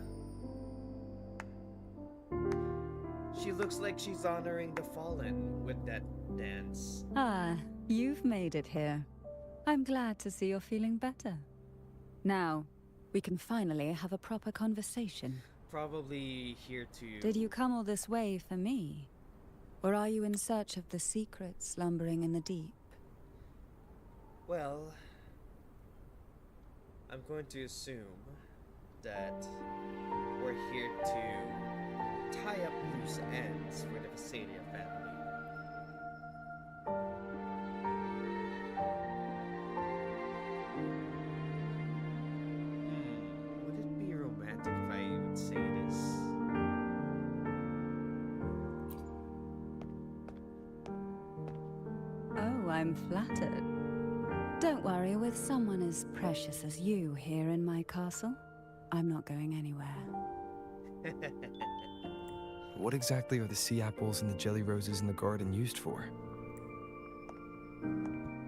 She looks like she's honoring the fallen with that dance. Ah, you've made it here. I'm glad to see you're feeling better. Now, we can finally have a proper conversation. Probably here to... Did you come all this way for me? Or are you in search of the secret slumbering in the deep? Well, I'm going to assume that we're here to tie up loose ends for the Phasalia family. Would it be romantic if I would say this? Oh, I'm flattered. Don't worry, with someone as precious as you here in my castle, I'm not going anywhere. What exactly are the sea apples and the jelly roses in the garden used for?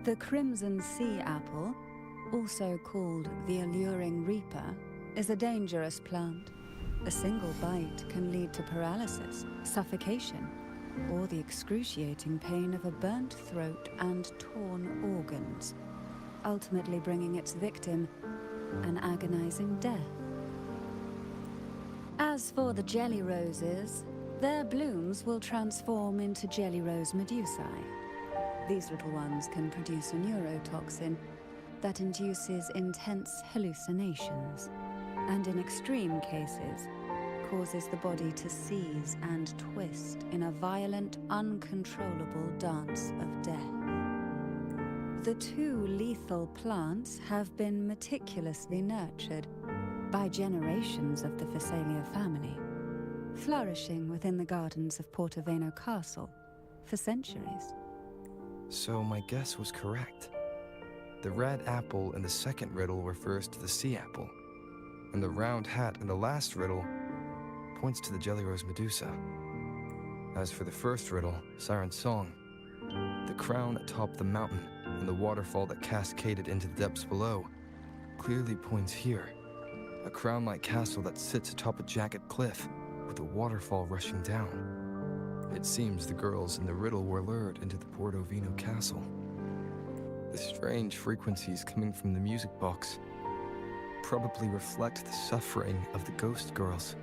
The crimson sea apple, also called the alluring reaper, is a dangerous plant. A single bite can lead to paralysis, suffocation, or the excruciating pain of a burnt throat and torn organs, ultimately bringing its victim an agonizing death. As for the jelly roses, their blooms will transform into jelly rose medusae. These little ones can produce a neurotoxin that induces intense hallucinations, and in extreme cases, causes the body to seize and twist in a violent, uncontrollable dance of death. The two lethal plants have been meticulously nurtured by generations of the Phasalia family, flourishing within the gardens of Portoveno Castle for centuries. So my guess was correct. The red apple in the second riddle refers to the sea apple, and the round hat in the last riddle points to the jelly rose medusa. As for the first riddle, Siren's Song, the crown atop the mountain and the waterfall that cascaded into the depths below clearly points here. A crown-like castle that sits atop a jagged cliff with a waterfall rushing down. It seems the girls in the riddle were lured into the Portovino castle. The strange frequencies coming from the music box probably reflect the suffering of the ghost girls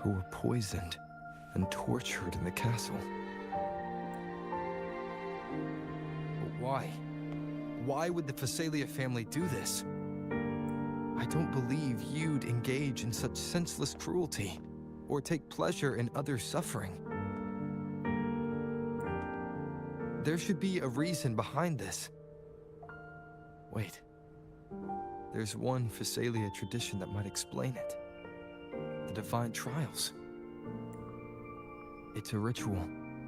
who were poisoned and tortured in the castle. But why? Why would the Phasalia family do this? I don't believe you'd engage in such senseless cruelty or take pleasure in others' suffering. There should be a reason behind this. Wait. There's one Phasalia tradition that might explain it. The Divine Trials. It's a ritual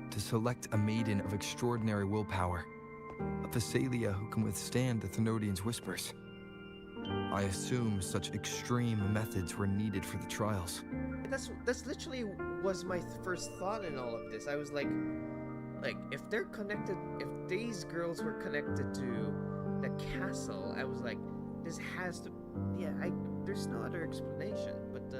to select a maiden of extraordinary willpower, a Phasalia who can withstand the Thenodian's whispers. I assume such extreme methods were needed for the trials. That's literally was my first thought in all of this. I was like if they're connected, if these girls were connected to the castle, I was like, this has to, there's no other explanation. But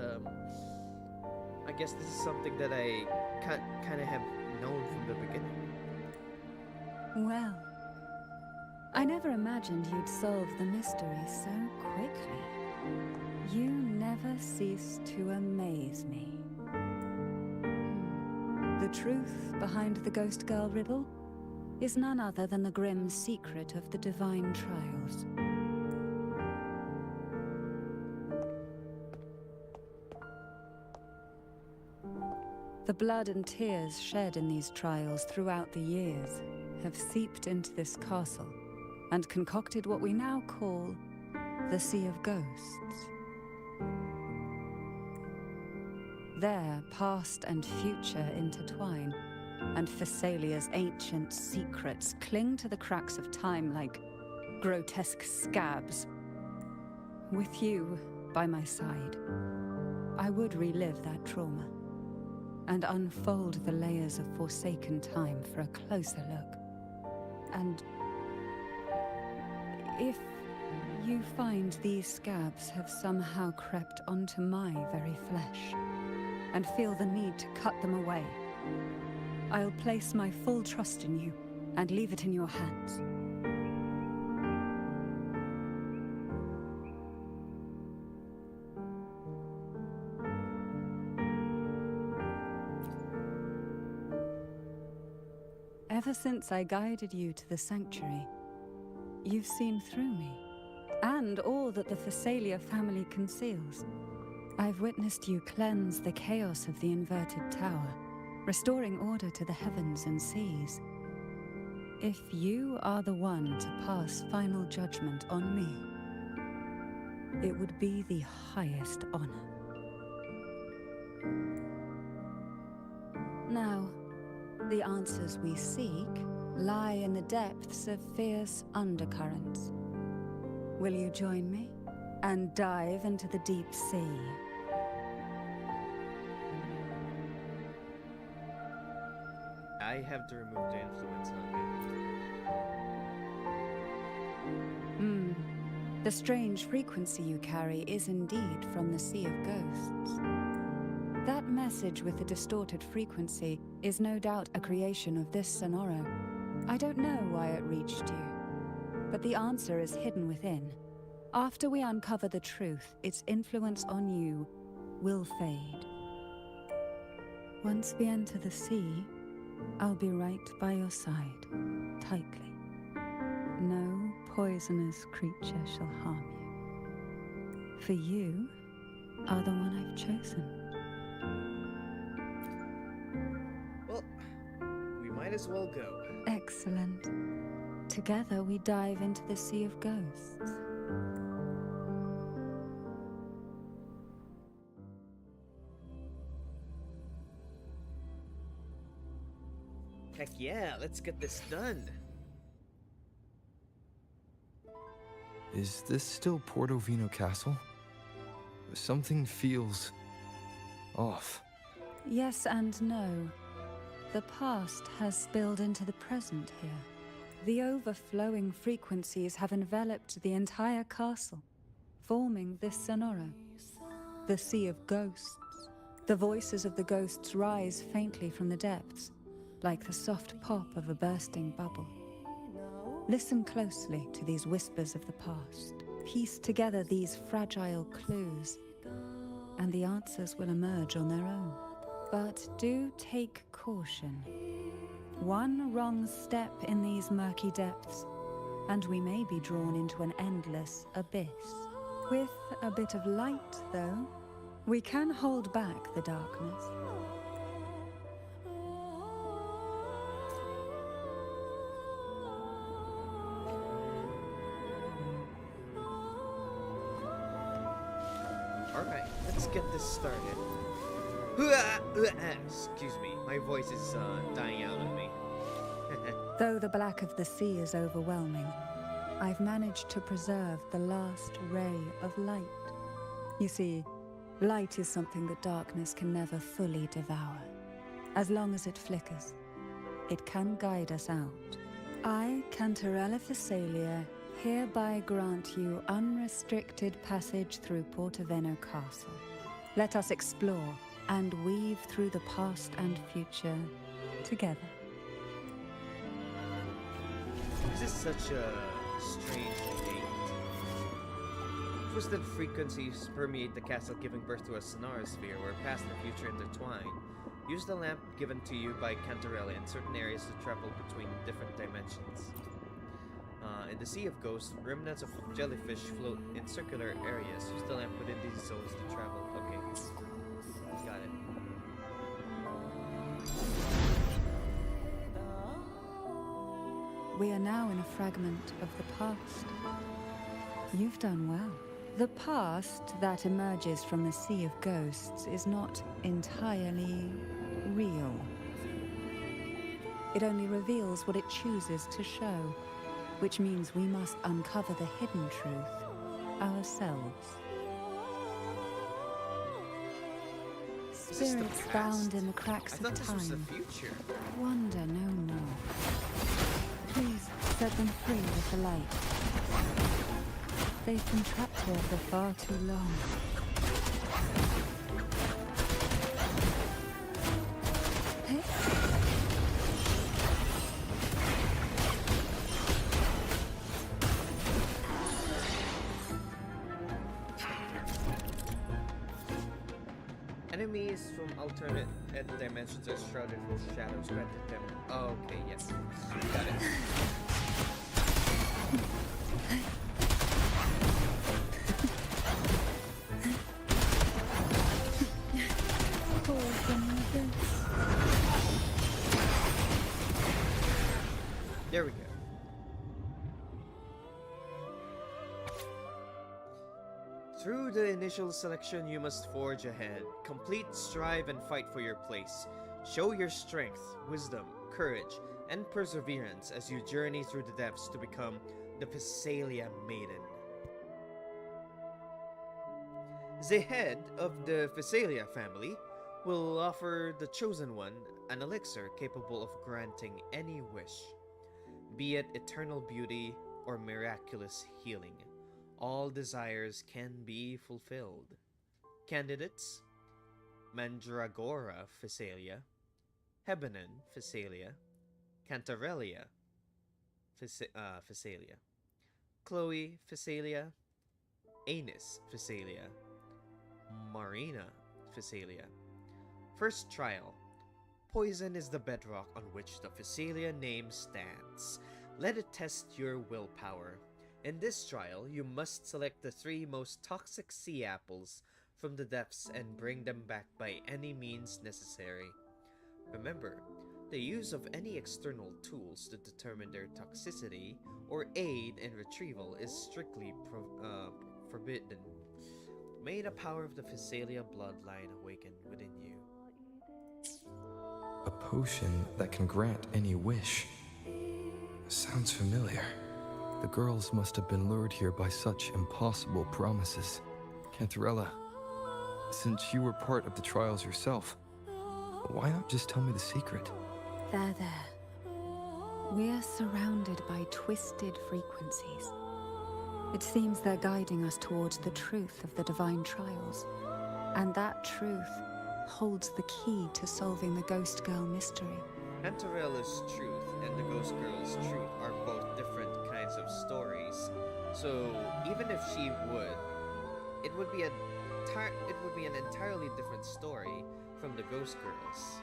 I guess this is something that I kind of have known from the beginning. Well, I never imagined you'd solve the mystery so quickly. You never cease to amaze me. The truth behind the Ghost Girl riddle is none other than the grim secret of the divine trials. The blood and tears shed in these trials throughout the years have seeped into this castle and concocted what we now call the Sea of Ghosts. There, past and future intertwine, and Thessalia's ancient secrets cling to the cracks of time like grotesque scabs. With you by my side, I would relive that trauma and unfold the layers of forsaken time for a closer look. And if you find these scabs have somehow crept onto my very flesh and feel the need to cut them away, I'll place my full trust in you and leave it in your hands. Ever since I guided you to the sanctuary, you've seen through me, and all that the Thessalia family conceals. I've witnessed you cleanse the chaos of the inverted tower, restoring order to the heavens and seas. If you are the one to pass final judgment on me, it would be the highest honor. Now, the answers we seek lie in the depths of fierce undercurrents. Will you join me and dive into the deep sea? I have to remove the influence on me. The strange frequency you carry is indeed from the Sea of Ghosts. That message with the distorted frequency is no doubt a creation of this Sonoro. I don't know why it reached you, but the answer is hidden within. After we uncover the truth, its influence on you will fade. Once we enter the sea, I'll be right by your side, tightly. No poisonous creature shall harm you. For you are the one I've chosen. Well, we might as well go. Excellent. Together we dive into the Sea of Ghosts. Heck yeah, let's get this done. Is this still Portovino Castle? Something feels off. Yes and no. The past has spilled into the present here. The overflowing frequencies have enveloped the entire castle, forming this Sonoro, the Sea of Ghosts. The voices of the ghosts rise faintly from the depths, like the soft pop of a bursting bubble. Listen closely to these whispers of the past. Piece together these fragile clues, and the answers will emerge on their own. But do take caution. One wrong step in these murky depths, and we may be drawn into an endless abyss. With a bit of light, though, we can hold back the darkness. Alright, let's get this started. Excuse me, my voice is dying out on me. Though the black of the sea is overwhelming, I've managed to preserve the last ray of light. You see, light is something that darkness can never fully devour. As long as it flickers, it can guide us out. I, Cantarella Thessalia, hereby grant you unrestricted passage through Portovino Castle. Let us explore and weave through the past and future together. This is such a strange gate. Twisted frequencies permeate the castle, giving birth to a sonorosphere where past and future intertwine. Use the lamp given to you by Cantarella in certain areas to travel between different dimensions. In the Sea of Ghosts, remnants of jellyfish float in circular areas. Use the lamp within these zones to travel. Okay. Got it. We are now in a fragment of the past. You've done well. The past that emerges from the Sea of Ghosts is not entirely real. It only reveals what it chooses to show, which means we must uncover the hidden truth ourselves. Spirits bound in the cracks of this was the time future. wonder no more. Please set them free with the light. They've been trapped here for far too long. Hey? Enemies from alternate dimensions are shrouded with shadows, granted them. Oh, okay, yes. Got it. There we go. Through the initial selection, you must forge ahead. Complete, strive, and fight for your place. Show your strength, wisdom, courage, and perseverance as you journey through the depths to become the Phasalia Maiden. The head of the Phasalia family will offer the chosen one an elixir capable of granting any wish, be it eternal beauty or miraculous healing. All desires can be fulfilled. Candidates: Mandragora Phasalia, Hebanon Phasalia, Cantarella Phasalia, Chloe Phasalia, Anis Phasalia, Marina Phasalia. First trial. Poison is the bedrock on which the Phasalia name stands. Let it test your willpower. In this trial, you must select the 3 most toxic sea apples from the depths and bring them back by any means necessary. Remember, the use of any external tools to determine their toxicity or aid in retrieval is strictly forbidden. May the power of the Phasalia bloodline awaken within you. A potion that can grant any wish. Sounds familiar. The girls must have been lured here by such impossible promises. Cantarella, since you were part of the trials yourself, why not just tell me the secret? There. We are surrounded by twisted frequencies. It seems they're guiding us towards the truth of the divine trials. And that truth holds the key to solving the Ghost Girl mystery. Cantarella's truth and the Ghost Girl's truth are both different kinds of stories. So even if she would, it would be an entirely different story from the Ghost Girls.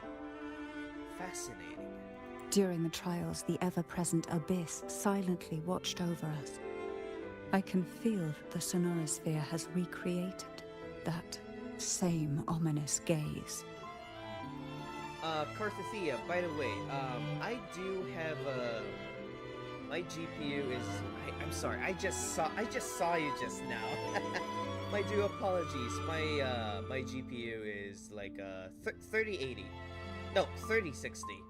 Fascinating. During the trials, the ever-present abyss silently watched over us. I can feel that the sonorosphere has recreated that same ominous gaze. Carthethia, by the way, I do have my GPU is. I'm sorry. I just saw you just now. My due apologies. My GPU is like 3080. No, 3060.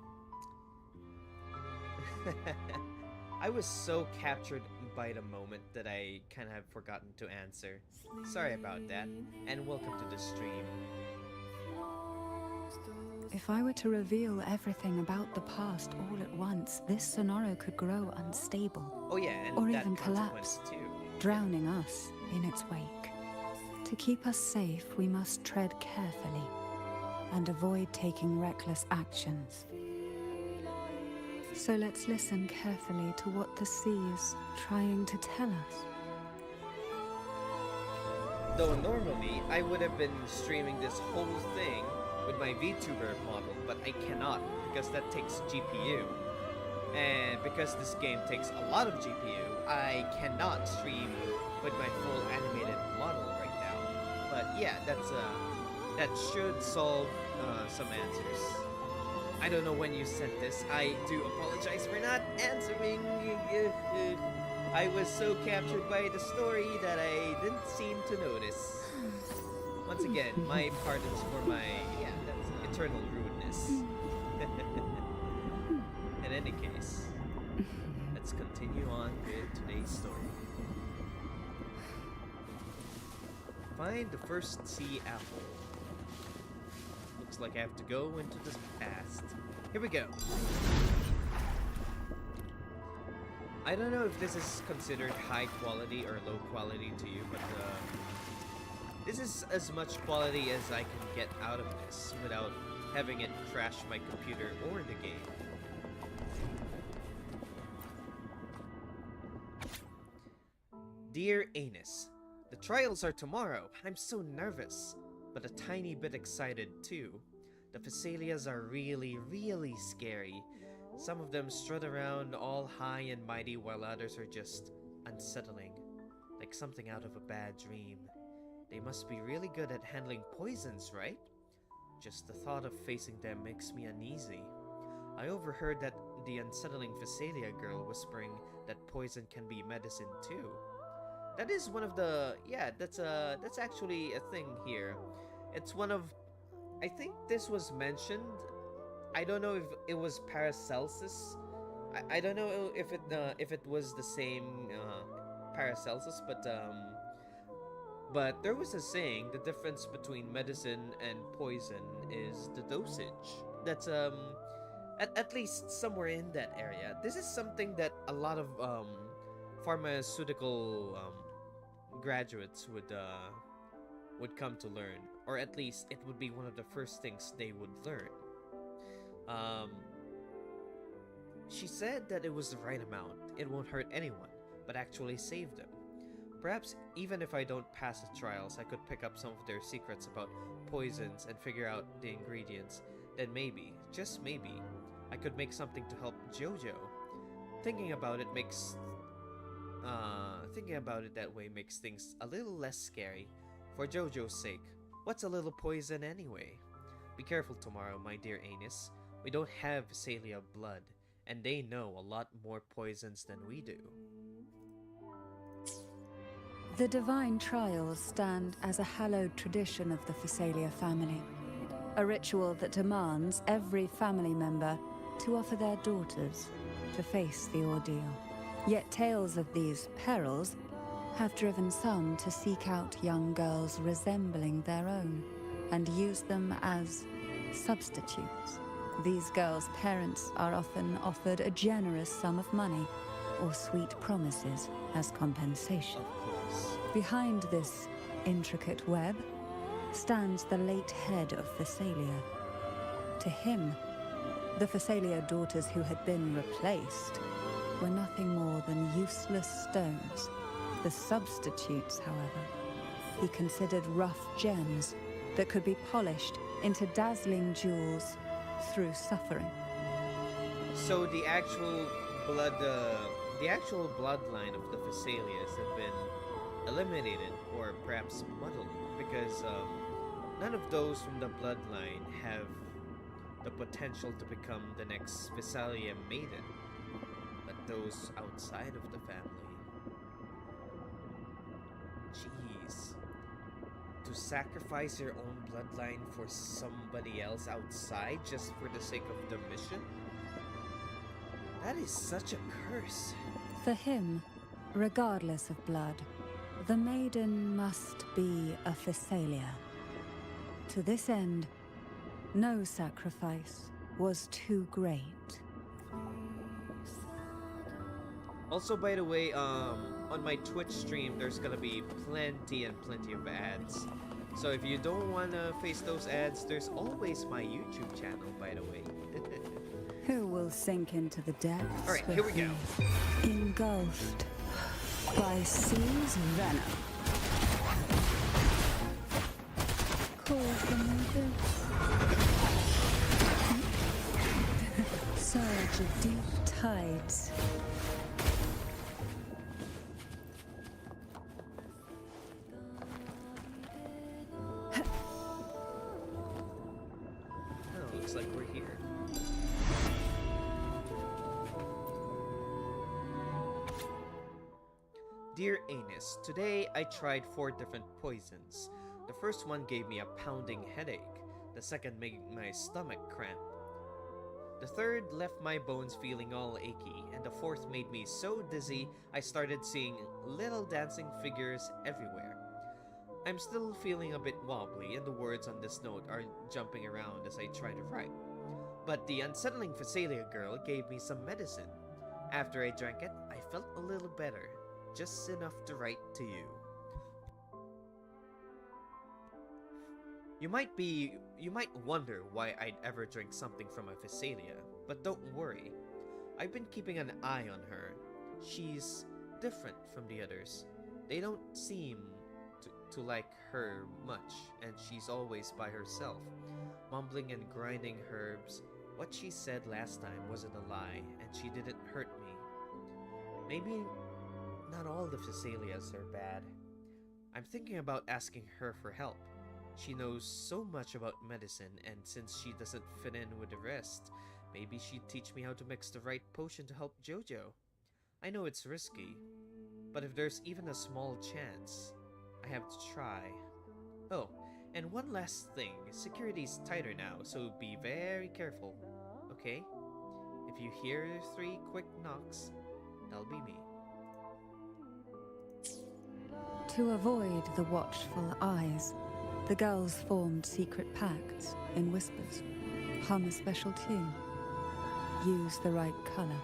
I was so captured by the moment that I kind of have forgotten to answer. Sorry about that, and welcome to the stream. If I were to reveal everything about the past all at once, this Sonoro could grow unstable. Oh yeah, and or that even consequence collapse, too. drowning us in its wake. To keep us safe, we must tread carefully and avoid taking reckless actions. So let's listen carefully to what the sea is trying to tell us. Though normally, I would have been streaming this whole thing with my VTuber model, but I cannot because that takes GPU. And because this game takes a lot of GPU, I cannot stream with my full animated model right now. But yeah, that should solve some answers. I don't know when you sent this. I do apologize for not answering. I was so captured by the story that I didn't seem to notice. Once again, my pardons for my that's eternal rudeness. In any case, let's continue on with today's story. Find the first sea apple. Looks like I have to go into the past. Here we go. I don't know if this is considered high quality or low quality to you, but this is as much quality as I can get out of this without having it crash my computer or the game. Dear Anus, the trials are tomorrow. I'm so nervous, but a tiny bit excited too. The Phasalias are really, really scary. Some of them strut around all high and mighty while others are just unsettling, like something out of a bad dream. They must be really good at handling poisons, right? Just the thought of facing them makes me uneasy. I overheard that the unsettling Phasalia girl whispering that poison can be medicine too. That is one of the that's actually a thing here. It's one of I think this was mentioned. I don't know if it was Paracelsus. I don't know if it was the same Paracelsus, but there was a saying the difference between medicine and poison is the dosage. That's at least somewhere in that area. This is something that a lot of pharmaceutical graduates would come to learn, or at least it would be one of the first things they would learn. She said that it was the right amount. It won't hurt anyone, but actually save them. Perhaps even if I don't pass the trials, I could pick up some of their secrets about poisons and figure out the ingredients. Then maybe, just maybe, I could make something to help Jojo. Thinking about it that way makes things a little less scary. For Jojo's sake, what's a little poison anyway? Be careful tomorrow, my dear Anus. We don't have Phasalia blood, and they know a lot more poisons than we do. The divine trials stand as a hallowed tradition of the Phasalia family, a ritual that demands every family member to offer their daughters to face the ordeal. Yet tales of these perils have driven some to seek out young girls resembling their own and use them as substitutes. These girls' parents are often offered a generous sum of money or sweet promises as compensation. Of course. Behind this intricate web stands the late head of Phasalia. To him, the Phasalia daughters who had been replaced were nothing more than useless stones. The substitutes, however, he considered rough gems that could be polished into dazzling jewels through suffering. So the actual bloodline of the Phasalias have been eliminated, or perhaps muddled, because none of those from the bloodline have the potential to become the next Phasalia maiden, but those outside of the family. Jeez. To sacrifice your own bloodline for somebody else outside just for the sake of the mission? That is such a curse. For him, regardless of blood, the maiden must be a Phasalia. To this end, no sacrifice was too great. Also, by the way, on my Twitch stream, there's gonna be plenty of ads. So if you don't wanna face those ads, there's always my YouTube channel, by the way. Who will sink into the depths? Alright, here we go. Engulfed by sea's venom. call from the surge of deep tides. Oh, looks like we're here. Dear Anus, today I tried 4 different poisons. The first one gave me a pounding headache. The second made my stomach cramp. The third left my bones feeling all achy, and the fourth made me so dizzy I started seeing little dancing figures everywhere. I'm still feeling a bit wobbly, and the words on this note are jumping around as I try to write. But the unsettling Phasalia girl gave me some medicine. After I drank it, I felt a little better, just enough to write to you. You might wonder why I'd ever drink something from a Phasalia, but don't worry. I've been keeping an eye on her. She's different from the others. They don't seem to like her much, and she's always by herself, mumbling and grinding herbs. What she said last time wasn't a lie, and she didn't hurt me. Maybe not all the Phasalias are bad. I'm thinking about asking her for help. She knows so much about medicine, and since she doesn't fit in with the rest, maybe she'd teach me how to mix the right potion to help Jojo. I know it's risky, but if there's even a small chance, I have to try. Oh, and one last thing, security's tighter now, so be very careful, okay? If you hear 3 quick knocks, that'll be me. To avoid the watchful eyes, the girls formed secret pacts in whispers. Hum a special tune. Use the right color.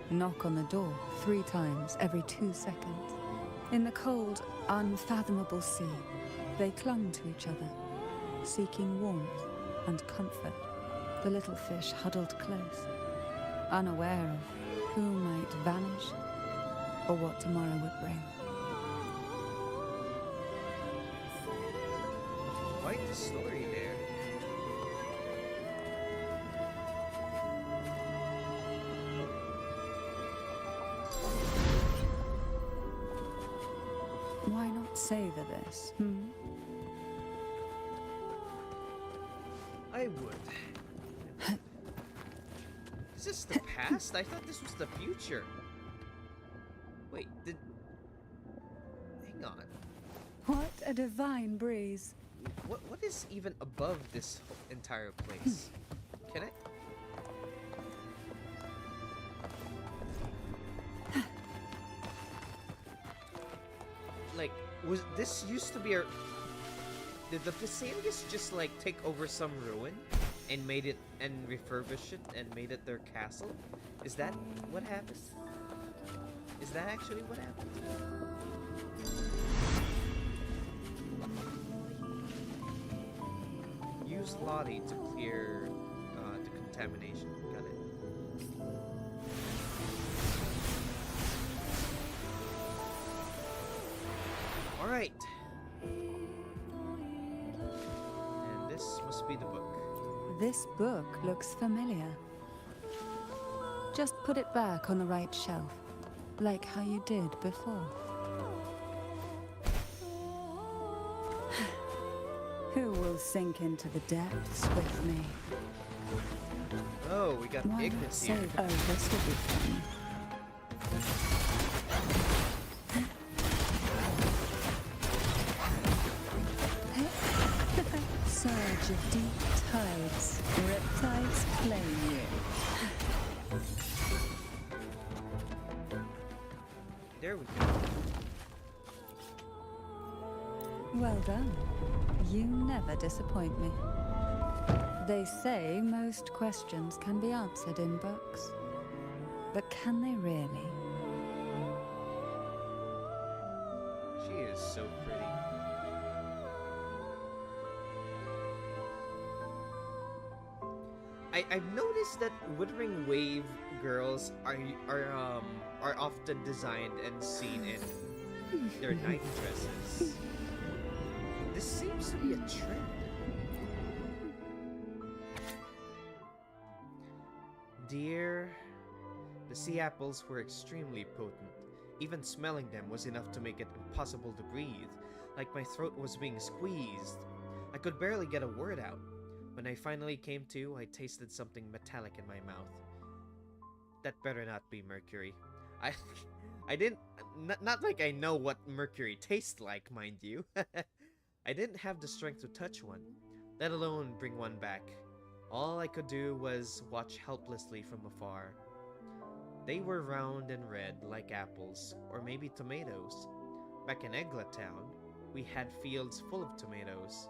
Knock on the door 3 times every 2 seconds. In the cold, unfathomable sea, they clung to each other, seeking warmth and comfort. The little fish huddled close, unaware of who might vanish or what tomorrow would bring. Quite the story there. Why not savor this, I would. Is this the past? I thought this was the future. Wait, hang on. What a divine breeze. What is even above this entire place? Can I? Like, was this used to be a... Did the Phasalias just like take over some ruin and made it and refurbish it and made it their castle? Is that what happened? Is that actually what happened? Use Lottie to clear the contamination. Got it. Alright. And this must be the book. This book looks familiar. Just put it back on the right shelf, like how you did before. Who will sink into the depths with me? Oh, we got Why not Ignis here. save? Oh, this will be fun. Surge of deep tides, riptides claim you. There we go. Well done. You never disappoint me. They say most questions can be answered in books. But can they really? She is so pretty. I've noticed that Withering Wave girls are often designed and seen in their night dresses. This seems to be a trend. Dear, the sea apples were extremely potent. Even smelling them was enough to make it impossible to breathe, like my throat was being squeezed. I could barely get a word out. When I finally came to, I tasted something metallic in my mouth. That better not be mercury. I didn't, not like I know what mercury tastes like, mind you. I didn't have the strength to touch one, let alone bring one back. All I could do was watch helplessly from afar. They were round and red like apples, or maybe tomatoes. Back in Egla Town, we had fields full of tomatoes.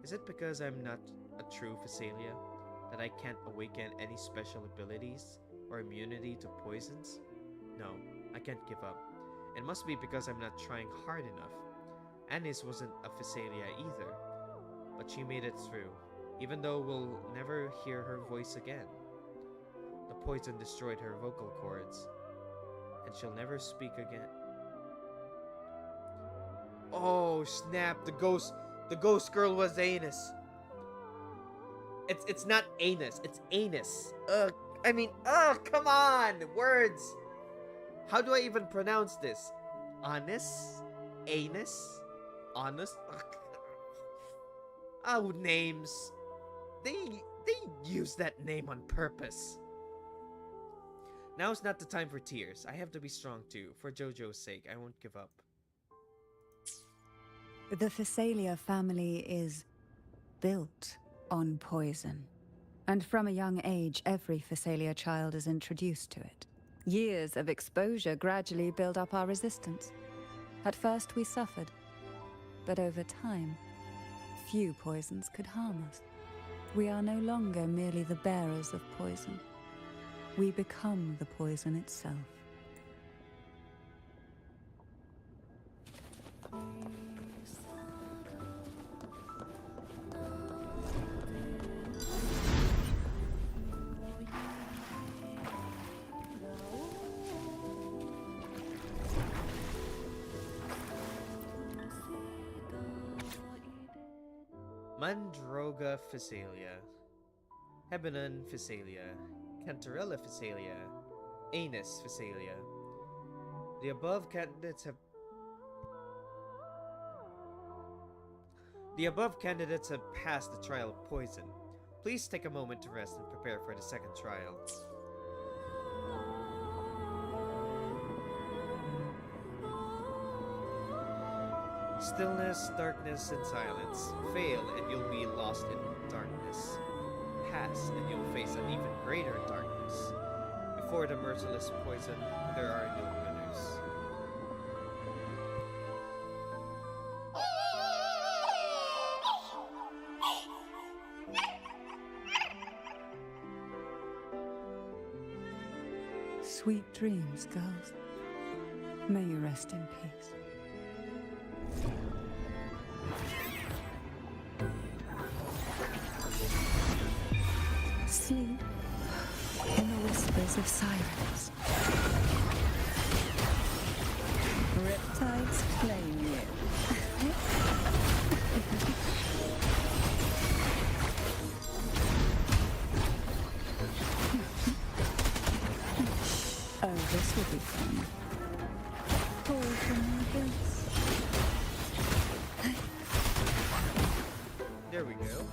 Is it because I'm not a true Phasalia that I can't awaken any special abilities or immunity to poisons? No, I can't give up. It must be because I'm not trying hard enough. Anis wasn't a Phasalia either, but she made it through, even though we'll never hear her voice again. The poison destroyed her vocal cords, and she'll never speak again. Oh snap, the ghost girl was Anis. It's not anus, it's anus. Come on, words. How do I even pronounce this? Anus? Anus? Honest? Oh, names. They use that name on purpose. Now's not the time for tears. I have to be strong too. For Jojo's sake, I won't give up. The Phasalia family is built on poison. And from a young age, every Phasalia child is introduced to it. Years of exposure gradually build up our resistance. At first we suffered, but over time, few poisons could harm us. We are no longer merely the bearers of poison. We become the poison itself. Mandroga Phasalia, Hebanon Phasalia, Cantarella Phasalia, Anus Phasalia. The above candidates have passed the trial of poison. Please take a moment to rest and prepare for the second trial. Stillness, darkness, and silence. Fail and you'll be lost in darkness. Pass and you'll face an even greater darkness. Before the merciless poison, there are no winners. Sweet dreams, girls. May you rest in peace. Sleep in the whispers of silence. Riptides claim you. Oh, this will be fun. Pull from my boots. There we go.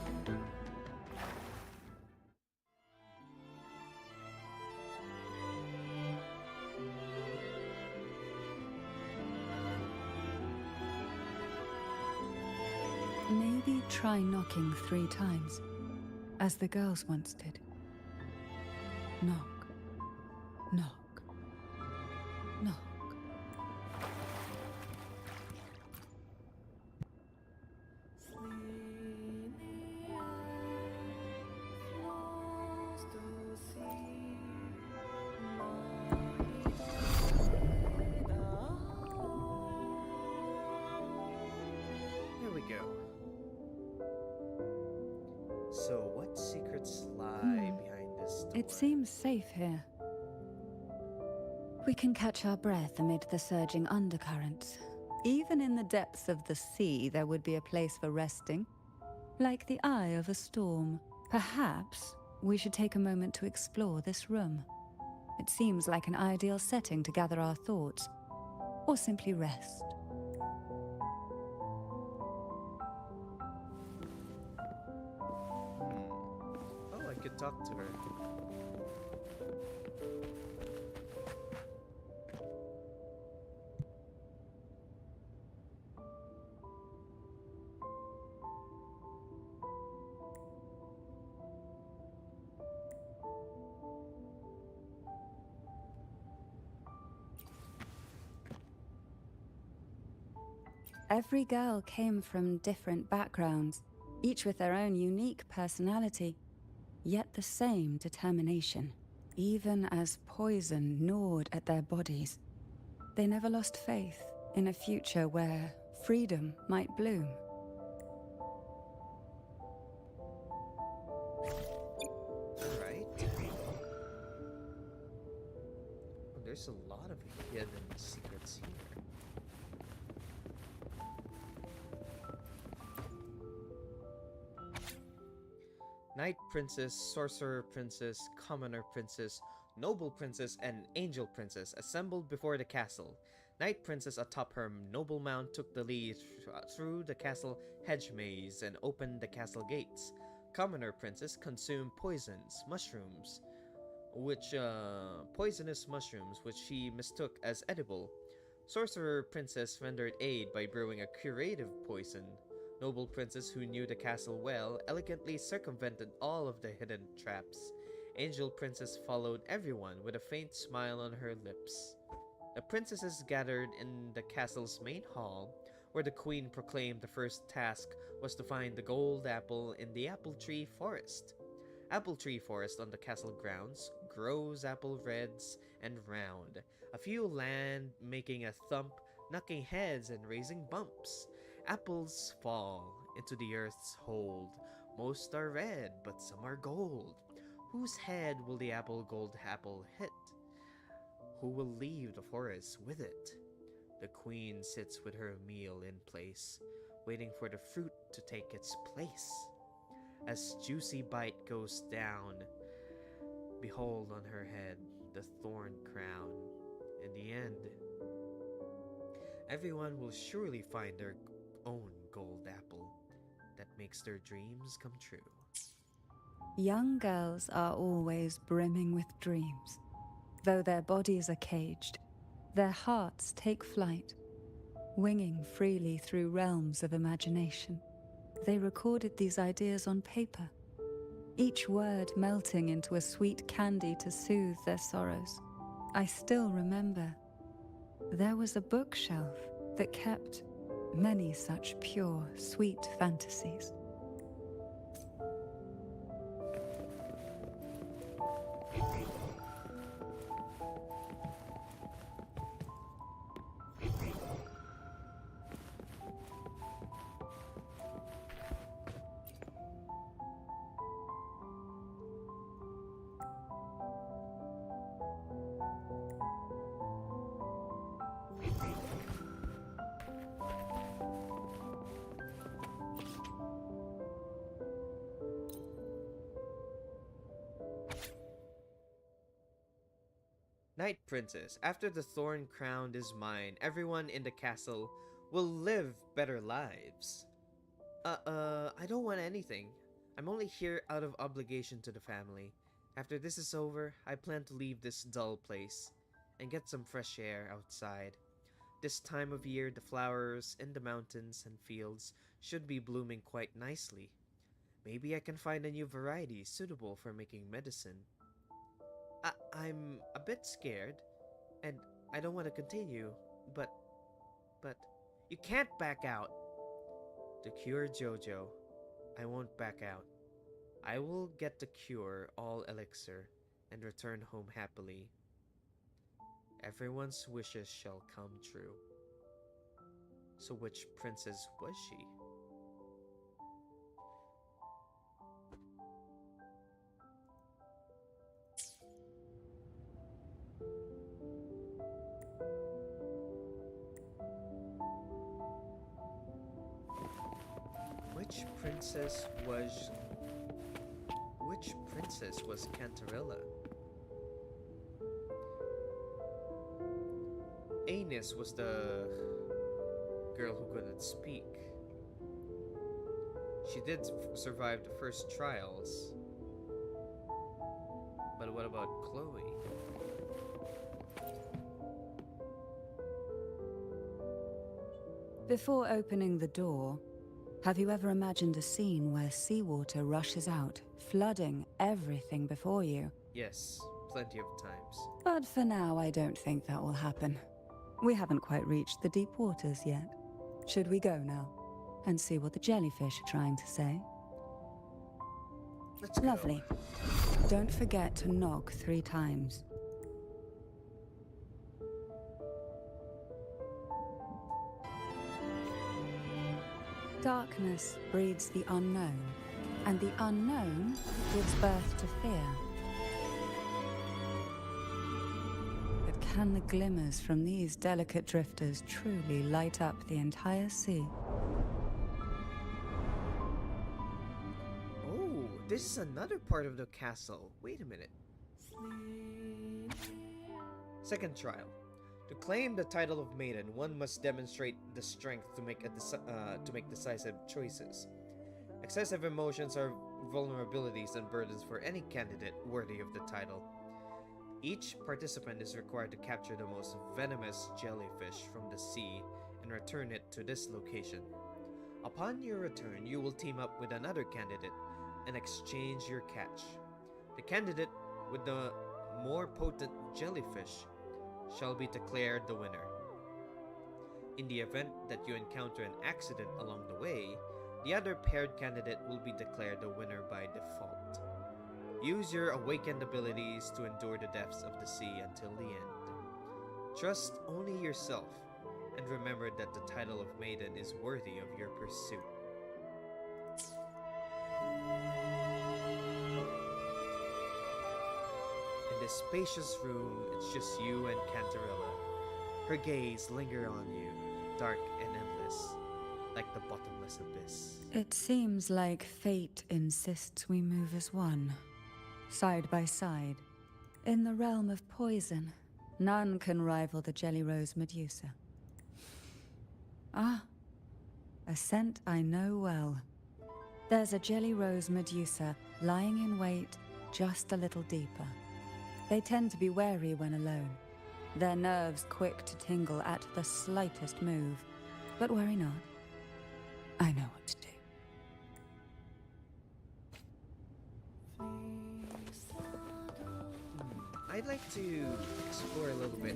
Maybe try knocking 3 times, as the girls once did. Knock, knock, knock. Here we go. So, what secrets lie behind this door? It seems safe here. We can catch our breath amid the surging undercurrents. Even in the depths of the sea, there would be a place for resting, like the eye of a storm. Perhaps we should take a moment to explore this room. It seems like an ideal setting to gather our thoughts, or simply rest. Oh, I could talk to her. Every girl came from different backgrounds, each with their own unique personality, yet the same determination. Even as poison gnawed at their bodies, they never lost faith in a future where freedom might bloom. Alright. Oh, there's a lot of hidden secrets here. Knight Princess, Sorcerer Princess, Commoner Princess, Noble Princess, and Angel Princess assembled before the castle. Knight Princess atop her noble mount took the lead through the castle hedge maze and opened the castle gates. Commoner Princess consumed poisonous mushrooms, which she mistook as edible. Sorcerer Princess rendered aid by brewing a curative poison. Noble Princess, who knew the castle well, elegantly circumvented all of the hidden traps. Angel Princess followed everyone with a faint smile on her lips. The princesses gathered in the castle's main hall, where the queen proclaimed the first task was to find the gold apple in the apple tree forest. Apple tree forest on the castle grounds grows apple reds and round. A few land making a thump, knocking heads and raising bumps. Apples fall into the earth's hold. Most are red, but some are gold. Whose head will the gold apple hit? Who will leave the forest with it? The queen sits with her meal in place, waiting for the fruit to take its place. As juicy bite goes down, behold on her head the thorn crown. In the end, everyone will surely find their own gold apple that makes their dreams come true. Young girls are always brimming with dreams. Though their bodies are caged, their hearts take flight, winging freely through realms of imagination. They recorded these ideas on paper, each word melting into a sweet candy to soothe their sorrows. I still remember there was a bookshelf that kept many such pure, sweet fantasies. Knight Princess, after the thorn crown is mine, everyone in the castle will live better lives. I don't want anything. I'm only here out of obligation to the family. After this is over, I plan to leave this dull place and get some fresh air outside. This time of year, the flowers in the mountains and fields should be blooming quite nicely. Maybe I can find a new variety suitable for making medicine. I'm a bit scared, and I don't want to continue, but you can't back out. To cure Jojo, I won't back out. I will get the cure all elixir and return home happily. Everyone's wishes shall come true. So which princess was she? princess was... Which princess was Cantarella? Anis was the girl who couldn't speak. She did survive the first trials. But what about Chloe? Before opening the door, have you ever imagined a scene where seawater rushes out, flooding everything before you? Yes, plenty of times. But for now, I don't think that will happen. We haven't quite reached the deep waters yet. Should we go now and see what the jellyfish are trying to say? Let's go. Lovely. Don't forget to knock 3 times. Darkness breeds the unknown, and the unknown gives birth to fear. But can the glimmers from these delicate drifters truly light up the entire sea? Oh, this is another part of the castle. Wait a minute. Second trial. To claim the title of maiden, one must demonstrate the strength to make decisive choices. Excessive emotions are vulnerabilities and burdens for any candidate worthy of the title. Each participant is required to capture the most venomous jellyfish from the sea and return it to this location. Upon your return, you will team up with another candidate and exchange your catch. The candidate with the more potent jellyfish shall be declared the winner. In the event that you encounter an accident along the way, the other paired candidate will be declared the winner by default. Use your awakened abilities to endure the depths of the sea until the end. Trust only yourself, and remember that the title of maiden is worthy of your pursuit. In this spacious room, it's just you and Cantarella. Her gaze linger on you, dark and endless, like the bottomless abyss. It seems like fate insists we move as one, side by side. In the realm of poison, none can rival the Jelly Rose Medusa. Ah, a scent I know well. There's a Jelly Rose Medusa lying in wait just a little deeper. They tend to be wary when alone, their nerves quick to tingle at the slightest move. But worry not, I know what to do. I'd like to explore a little bit.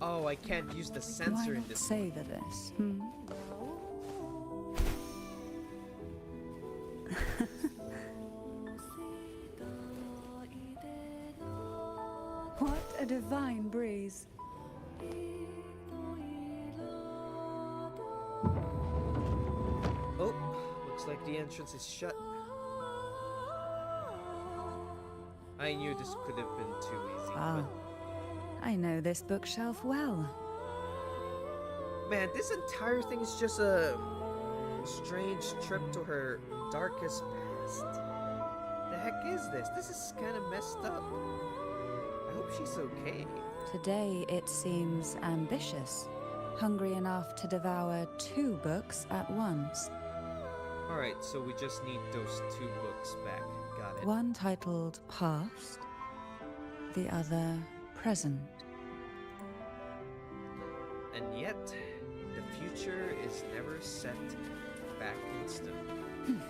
Oh, I can't use the sensor in this. Savor this, What a divine breeze. Oh, looks like the entrance is shut. I knew this could have been too easy, Ah, I know this bookshelf well. but man, this entire thing is just a strange trip to her darkest past. The heck is this? This is kind of messed up. I hope she's okay. Today it seems ambitious, hungry enough to devour 2 books at once. Alright, so we just need those 2 books back. Got it. One titled Past, the other Present. And yet, the future is never set back in stone.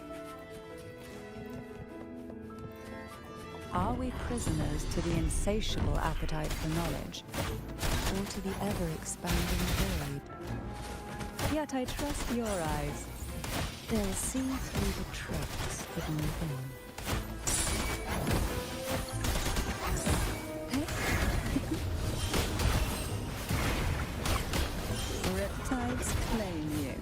Are we prisoners to the insatiable appetite for knowledge, or to the ever-expanding void? Yet I trust your eyes. They'll see through the tricks hidden within. Riptides claim you.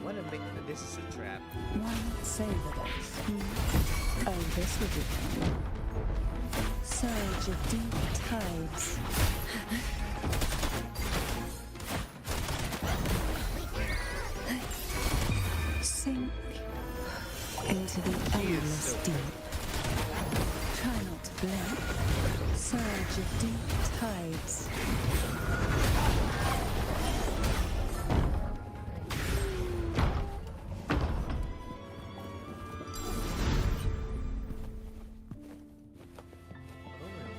Wanna make this is a trap. One savor this. Oh, this would be fun. Surge of deep tides. Sink into the endless deep. Try not to blink. Surge of deep tides.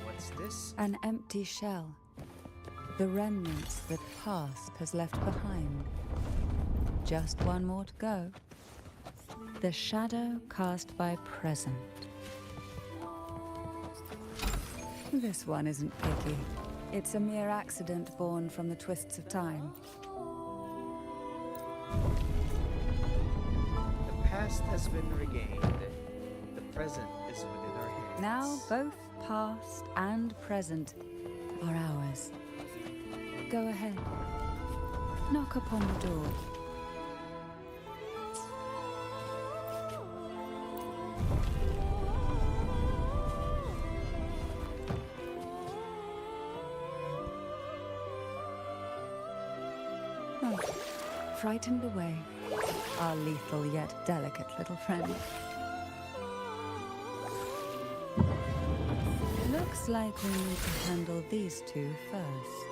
What's this? An empty shell. The remnants that past has left behind. Just one more to go. The shadow cast by present. This one isn't picky. It's a mere accident born from the twists of time. The past has been regained. The present is within our hands. Now both past and present are ours. Go ahead. Knock upon the door. Oh, frightened away. Our lethal yet delicate little friend. Looks like we need to handle these two first.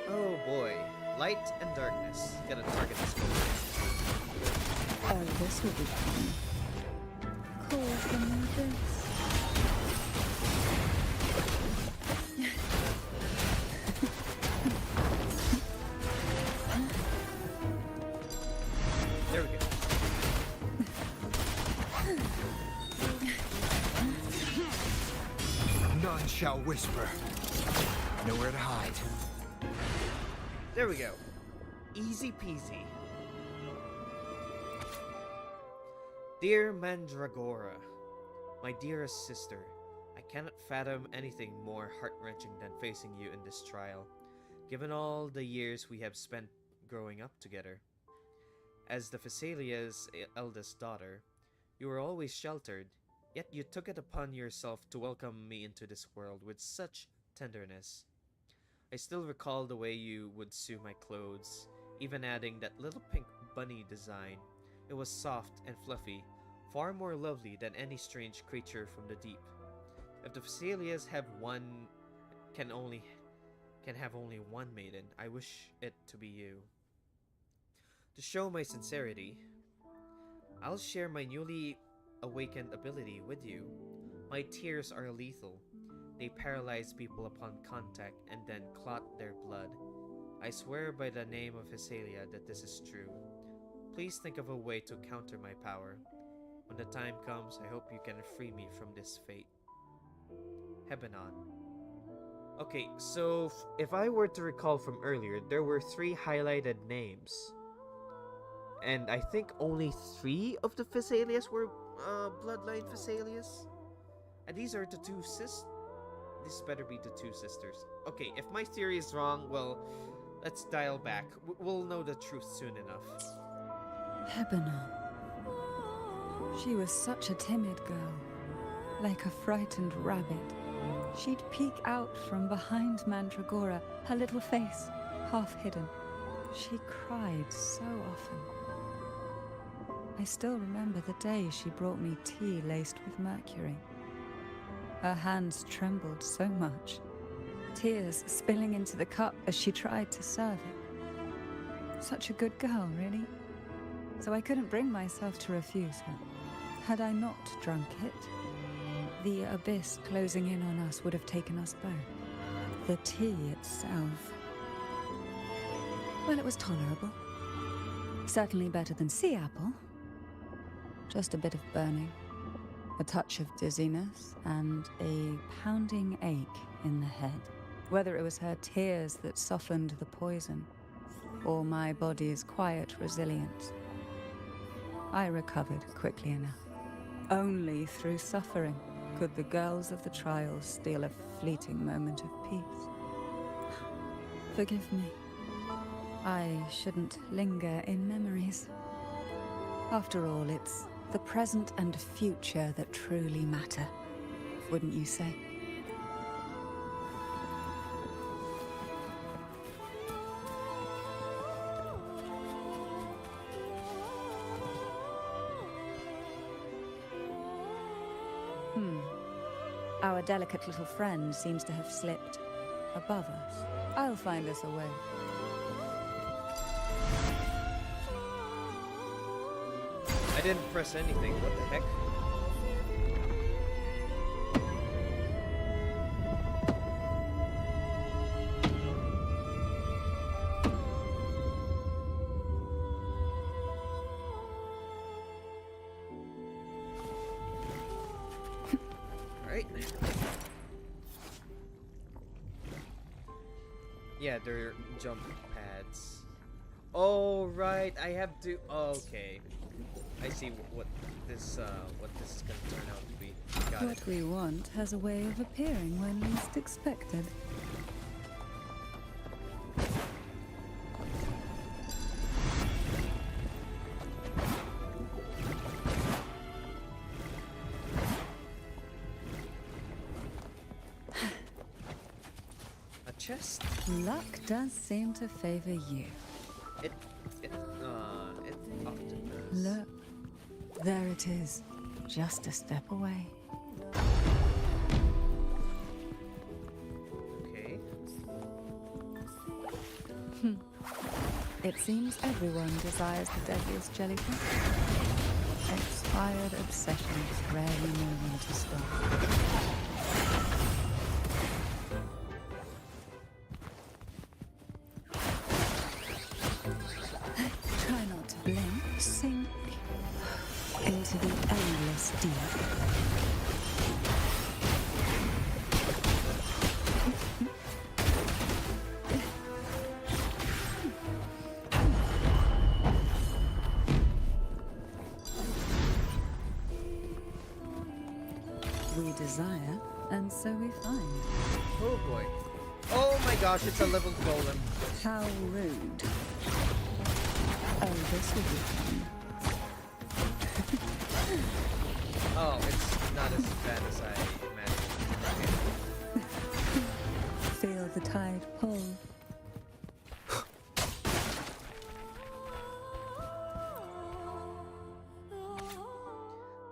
Oh boy. Light and darkness. Gonna target this one. Oh, this will be fun. Call for me this. There we go. None shall whisper. Nowhere to hide. There we go. Easy peasy. Dear Mandragora, my dearest sister, I cannot fathom anything more heart-wrenching than facing you in this trial, given all the years we have spent growing up together. As the Phasalia's eldest daughter, you were always sheltered, yet you took it upon yourself to welcome me into this world with such tenderness. I still recall the way you would sew my clothes, even adding that little pink bunny design. It was soft and fluffy, far more lovely than any strange creature from the deep. If the Phasalias have can have only one maiden, I wish it to be you. To show my sincerity, I'll share my newly awakened ability with you. My tears are lethal. They paralyze people upon contact and then clot their blood. I swear by the name of Phasalia that this is true. Please think of a way to counter my power. When the time comes, I hope you can free me from this fate. Hebanon. Okay, so if I were to recall from earlier, there were 3 highlighted names. And I think only 3 of the Phasalias were bloodline Phasalias. And these are the 2 sisters. This better be the 2 sisters. Okay, if my theory is wrong, well, let's dial back. We'll know the truth soon enough. Hebanon. She was such a timid girl. Like a frightened rabbit. She'd peek out from behind Mandragora, her little face half hidden. She cried so often. I still remember the day she brought me tea laced with mercury. Her hands trembled so much, tears spilling into the cup as she tried to serve it. Such a good girl, really. So I couldn't bring myself to refuse her. Had I not drunk it, the abyss closing in on us would have taken us both. The tea itself, well, it was tolerable. Certainly better than sea apple. Just a bit of burning, a touch of dizziness, and a pounding ache in the head. Whether it was her tears that softened the poison, or my body's quiet resilience, I recovered quickly enough. Only through suffering could the girls of the trials steal a fleeting moment of peace. Forgive me. I shouldn't linger in memories. After all, it's the present and future that truly matter, wouldn't you say? our delicate little friend seems to have slipped above us. I'll find us a way. I didn't press anything. What the heck? Yeah, they're jump pads. Oh, right. I have to. Oh, okay. I see what this is gonna turn out to be. Got it. What we want has a way of appearing when least expected. Chest. Luck does seem to favor you. It often does. Look, there it is, just a step away. Okay. It seems everyone desires the deadliest jellyfish. Expired obsessions rarely know when to stop. Sink into the endless deep. We desire, and so we find. Oh boy. Oh my gosh, it's a level golem. How rude. Oh, this will be fun. Oh, it's not as bad as I imagined. Feel the tide pull.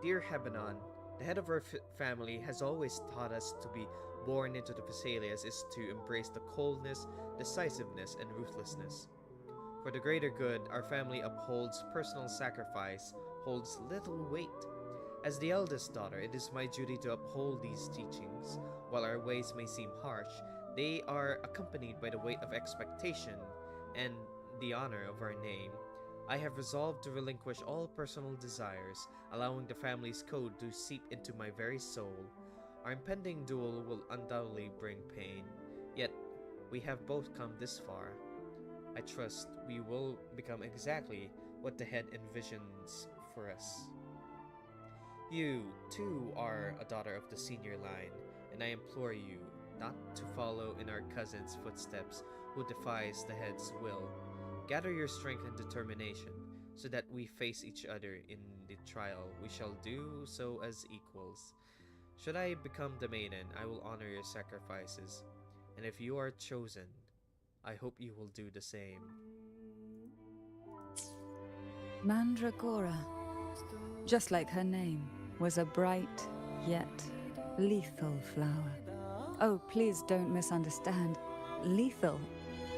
Dear Hebanon, the head of our family has always taught us to be born into the Phasalias is to embrace the coldness, decisiveness, and ruthlessness. For the greater good, our family upholds personal sacrifice, holds little weight. As the eldest daughter, it is my duty to uphold these teachings. While our ways may seem harsh, they are accompanied by the weight of expectation and the honor of our name. I have resolved to relinquish all personal desires, allowing the family's code to seep into my very soul. Our impending duel will undoubtedly bring pain, yet we have both come this far. I trust we will become exactly what the head envisions for us. You, too, are a daughter of the senior line, and I implore you not to follow in our cousin's footsteps who defies the head's will. Gather your strength and determination, so that we face each other in the trial. We shall do so as equals. Should I become the maiden, I will honor your sacrifices, and if you are chosen, I hope you will do the same. Mandragora, just like her name, was a bright yet lethal flower. Oh, please don't misunderstand. Lethal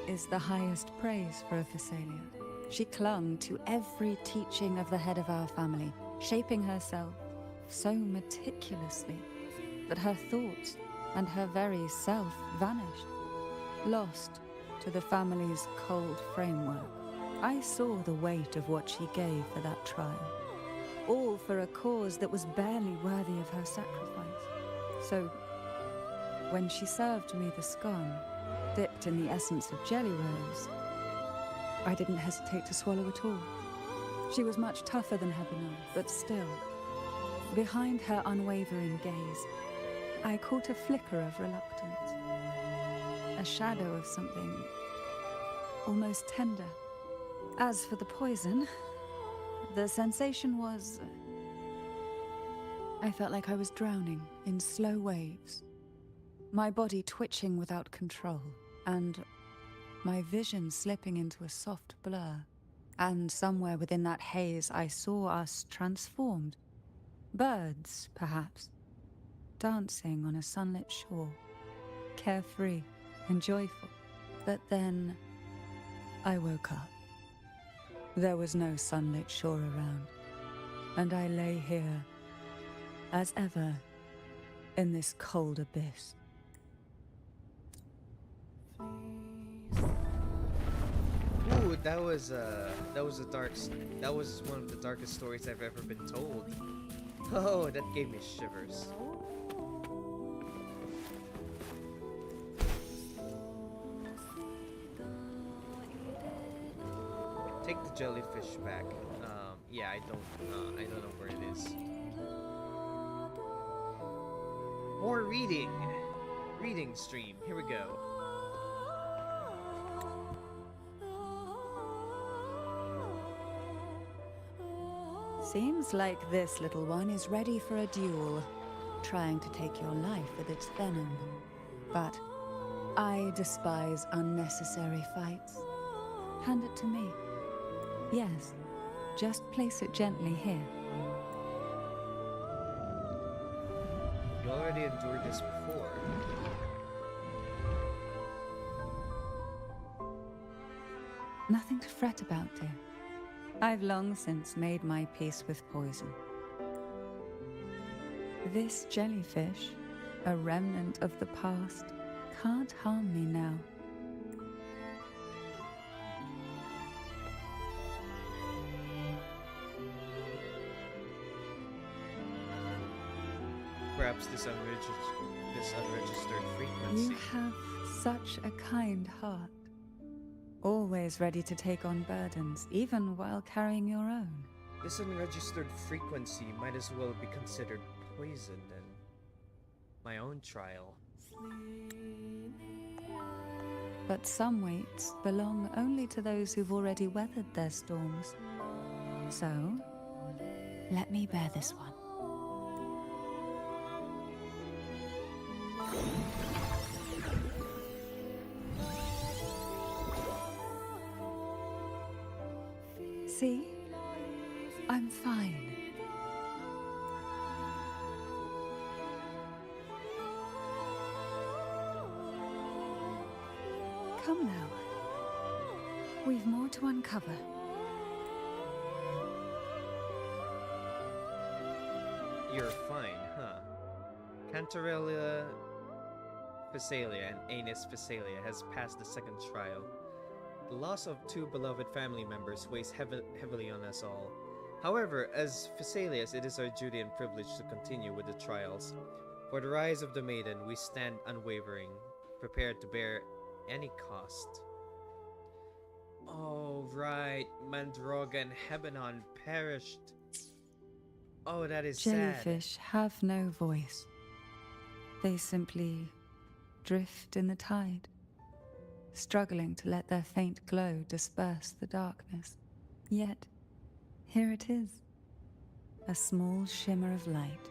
is the highest praise for a Phasalia. She clung to every teaching of the head of our family, shaping herself so meticulously that her thoughts and her very self vanished, lost to the family's cold framework. I saw the weight of what she gave for that trial, all for a cause that was barely worthy of her sacrifice. So, when she served me the scone, dipped in the essence of jelly rose, I didn't hesitate to swallow it all. She was much tougher than Hebanon, but still, behind her unwavering gaze, I caught a flicker of reluctance, a shadow of something almost tender. As for the poison, the sensation was... I felt like I was drowning in slow waves, my body twitching without control, and my vision slipping into a soft blur. And somewhere within that haze, I saw us transformed. Birds, perhaps. dancing on a sunlit shore, carefree and joyful. But then I woke up. There was no sunlit shore around, and I lay here, as ever, in this cold abyss. Ooh, that was one of the darkest stories I've ever been told. Oh, that gave me shivers. Take the jellyfish back. Yeah, I don't know where it is. More reading. Reading stream. Here we go. Seems like this little one is ready for a duel, trying to take your life with its venom. But I despise unnecessary fights. Hand it to me. Yes, just place it gently here. You already endured this before. Nothing to fret about, dear. I've long since made my peace with poison. This jellyfish, a remnant of the past, can't harm me now. Perhaps this unregistered frequency. You have such a kind heart. Always ready to take on burdens, even while carrying your own. This unregistered frequency might as well be considered poison in my own trial. But some weights belong only to those who've already weathered their storms. So, let me bear this one. See? I'm fine. Come now. We've more to uncover. You're fine, huh? Cantarella Phasalia and Anis Phasalia has passed the second trial. The loss of two beloved family members weighs heavily on us all. However, as Phasalias, it is our duty and privilege to continue with the trials. For the rise of the maiden, we stand unwavering, prepared to bear any cost. Oh, right. Mandroga and Hebanon perished. Oh, that is Jellyfish have no voice. They simply drift in the tide, struggling to let their faint glow disperse the darkness. Yet, here it is, a small shimmer of light,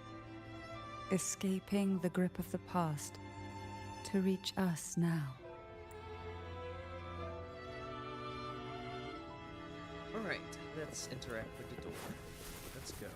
escaping the grip of the past to reach us now. Alright, let's interact with the door. Let's go.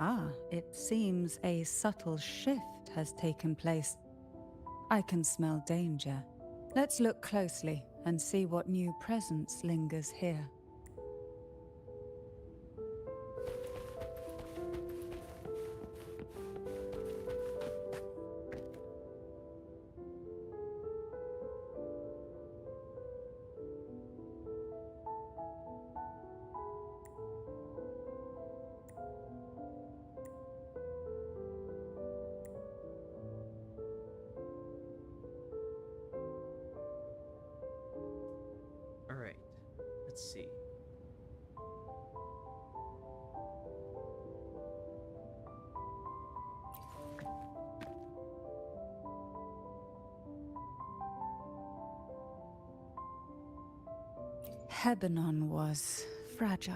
Ah, it seems a subtle shift has taken place. I can smell danger. Let's look closely and see what new presence lingers here. Alright, let's see. Hebanon was fragile,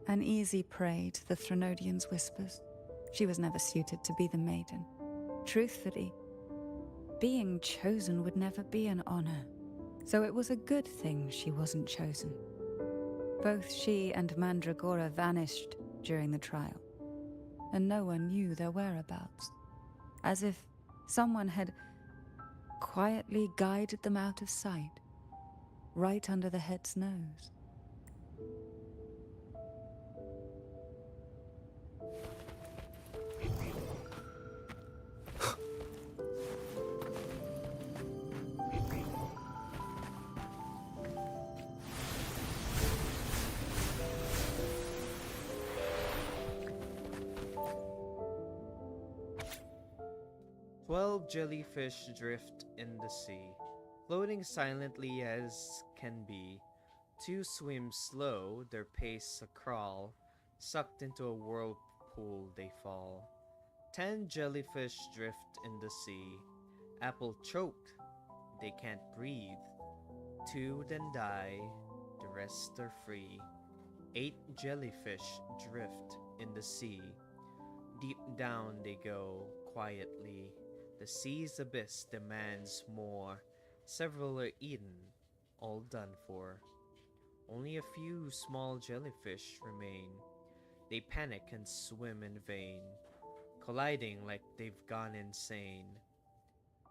An easy prey to the Threnodian's whispers. She was never suited to be the maiden. Truthfully, being chosen would never be an honor. So it was a good thing she wasn't chosen. Both she and Mandragora vanished during the trial, and no one knew their whereabouts. As if someone had quietly guided them out of sight, right under the head's nose. 12 jellyfish drift in the sea, floating silently as can be. 2 swim slow, their pace a crawl, sucked into a whirlpool they fall. 10 jellyfish drift in the sea, apple choke, they can't breathe. 2 then die, the rest are free. 8 jellyfish drift in the sea, deep down they go, quietly. The sea's abyss demands more. Several are eaten, all done for. Only a few small jellyfish remain. They panic and swim in vain, colliding like they've gone insane.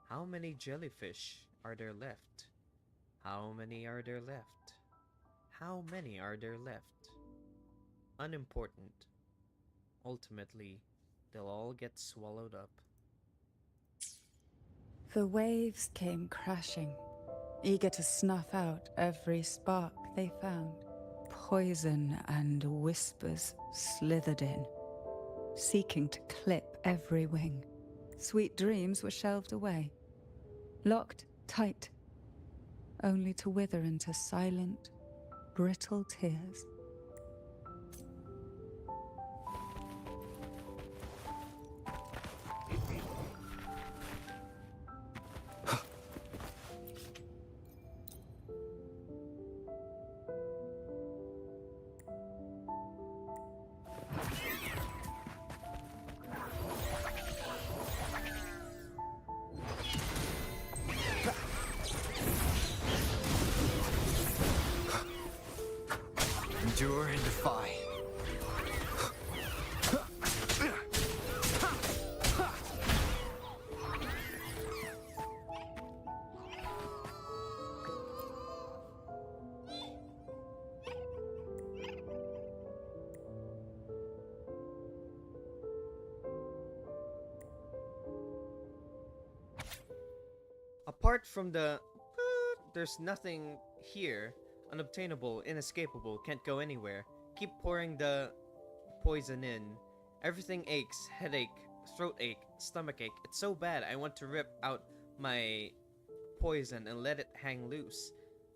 How many jellyfish are there left? How many are there left? How many are there left? Unimportant. Ultimately, they'll all get swallowed up. The waves came crashing, eager to snuff out every spark they found. Poison and whispers slithered in, seeking to clip every wing. Sweet dreams were shelved away, locked tight, only to wither into silent, brittle tears. Endure and defy. Apart from the there's nothing here. Unobtainable, inescapable, can't go anywhere. Keep pouring the poison in. Everything aches, headache, throat ache, stomach ache. It's so bad I want to rip out my poison and let it hang loose.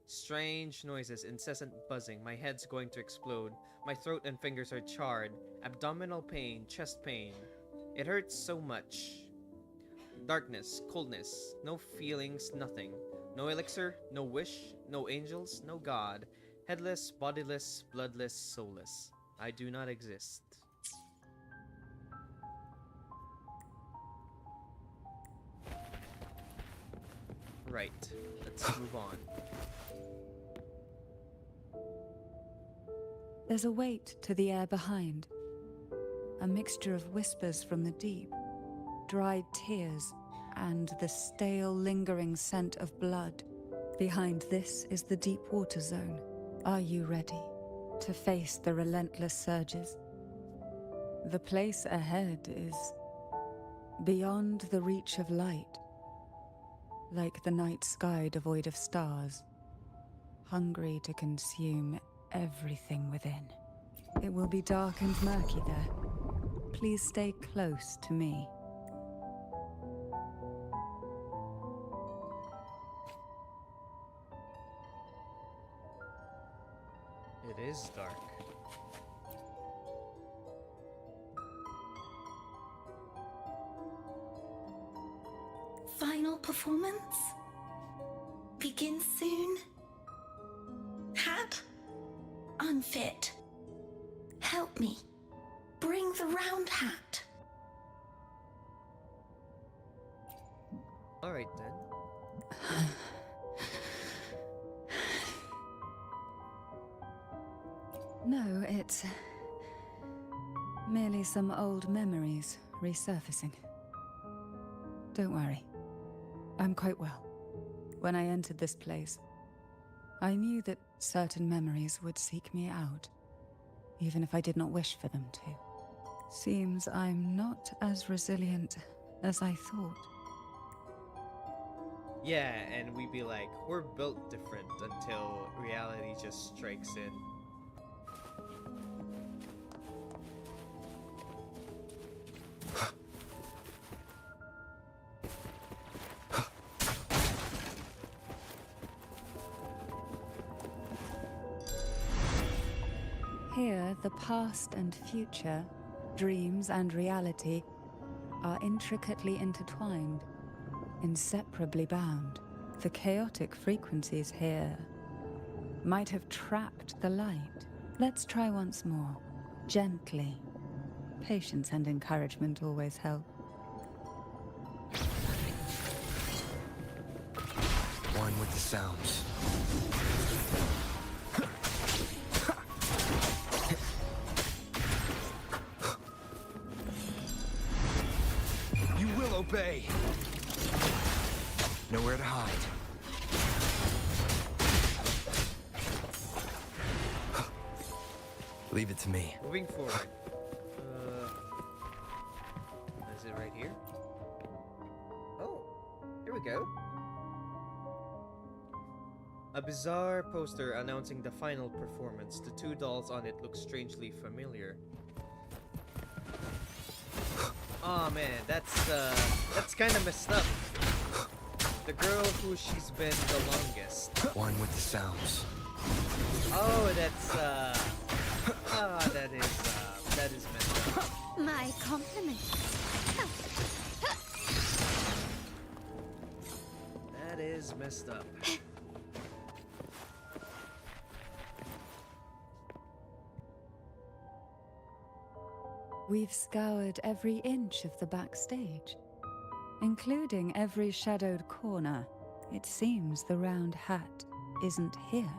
Strange noises, incessant buzzing. My head's going to explode. My throat and fingers are charred. Abdominal pain, chest pain. It hurts so much. Darkness, coldness, no feelings, nothing. No elixir, no wish, no angels, no God. Headless, bodiless, bloodless, soulless. I do not exist. Right, let's move on. There's a weight to the air behind. A mixture of whispers from the deep, dried tears, and the stale, lingering scent of blood. Behind this is the deep water zone. Are you ready to face the relentless surges? The place ahead is beyond the reach of light, like the night sky devoid of stars, hungry to consume everything within. It will be dark and murky there. Please stay close to me. It is dark. Final performance? Begin soon? Hat? Unfit. Help me. Bring the round hat. Alright then. No, it's merely some old memories resurfacing. Don't worry. I'm quite well. When I entered this place, I knew that certain memories would seek me out, even if I did not wish for them to. Seems I'm not as resilient as I thought. Yeah, and we'd be like, we're built different until reality just strikes in. Here, the past and future, dreams and reality, are intricately intertwined, inseparably bound. The chaotic frequencies here might have trapped the light. Let's try once more, gently. Patience and encouragement always help. One with the sounds. You will obey. Nowhere to hide. Leave it to me. Moving forward. Is it right here? Oh, here we go. A bizarre poster announcing the final performance. The two dolls on it look strangely familiar. Oh man, that's kind of messed up. The girl who she's been the longest. One with the sounds. Oh, that's that is messed up. My compliments. That is messed up. We've scoured every inch of the backstage, including every shadowed corner. It seems the round hat isn't here.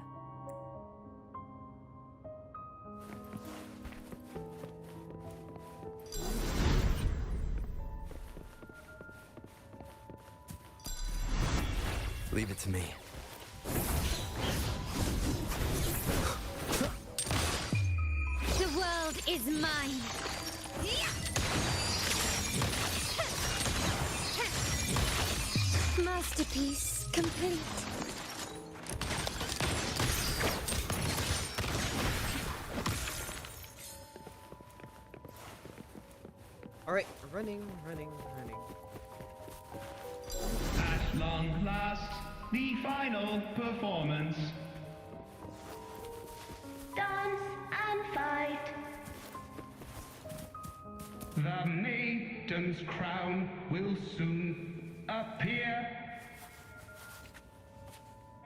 Leave it to me. The world is mine. Masterpiece complete. Alright, running. At long last, the final performance. Dance and fight. The maiden's crown will soon appear.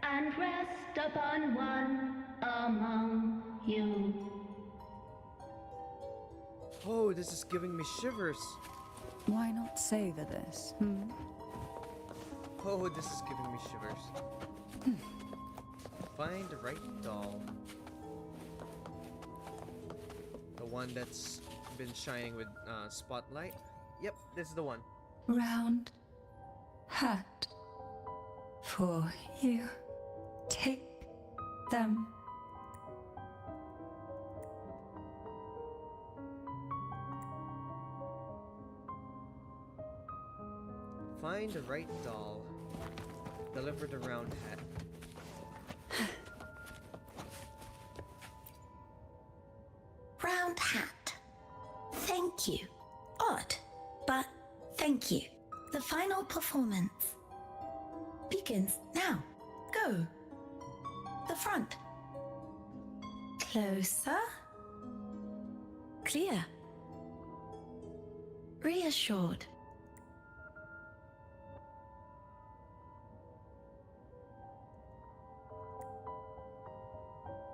And rest upon one among you. Oh, this is giving me shivers. Why not savor this, Oh, this is giving me shivers. Find the right doll. The one that's been shining with spotlight. Yep, this is the one. Round hat for you. Take them. Find the right doll. Deliver the round hat. Round hat. Thank you. Odd, but thank you. The final performance begins now. Go. The front. Closer. Clear. Reassured.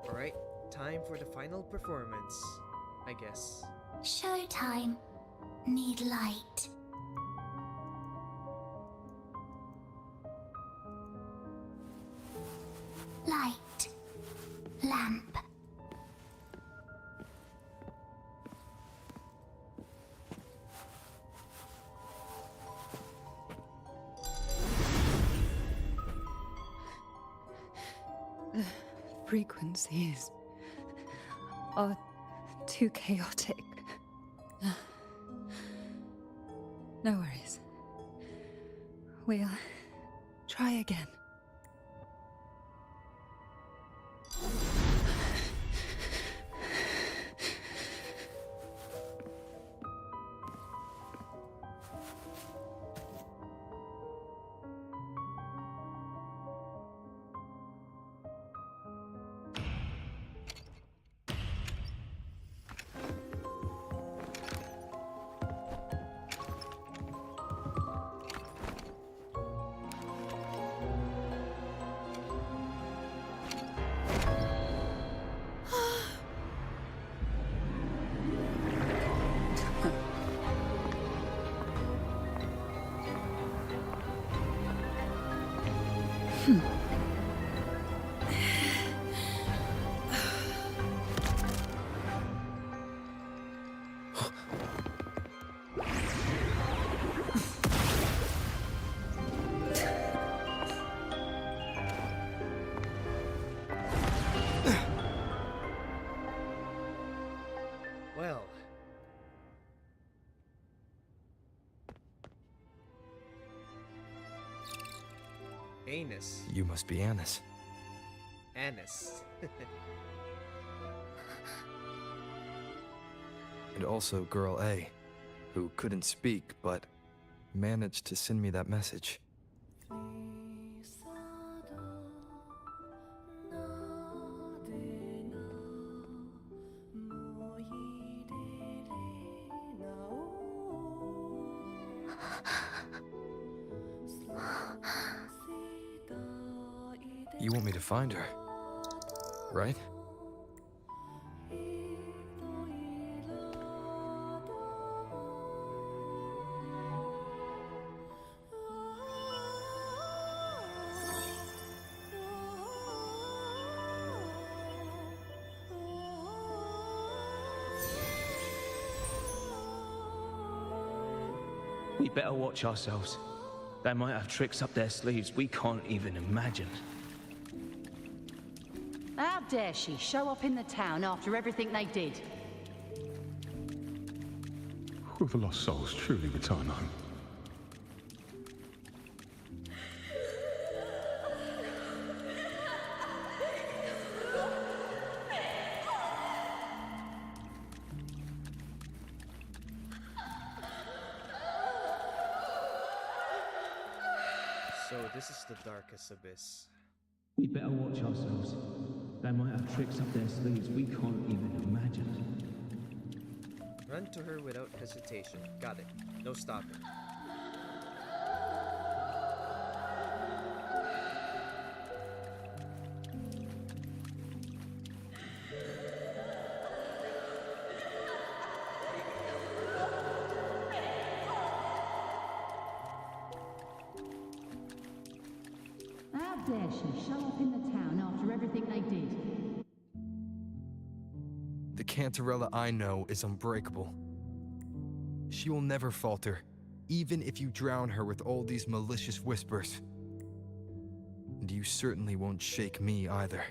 Alright, time for the final performance. I guess. Showtime. Need light. Light. Lamp. The frequencies are too chaotic. No worries. We'll try again. Well. Anus. You must be Annis. Anus. And also Girl A, who couldn't speak but managed to send me that message. You want me to find her, right? We better watch ourselves. They might have tricks up their sleeves we can't even imagine. How dare she show up in the town after everything they did? Will the lost souls truly return home? So this is the darkest abyss. We better watch ourselves. They might have tricks up their sleeves we can't even imagine. Run to her without hesitation. Got it. No stopping. How dare she show up in the town after everything they did? The Cantarella I know is unbreakable. She will never falter, even if you drown her with all these malicious whispers. And you certainly won't shake me either.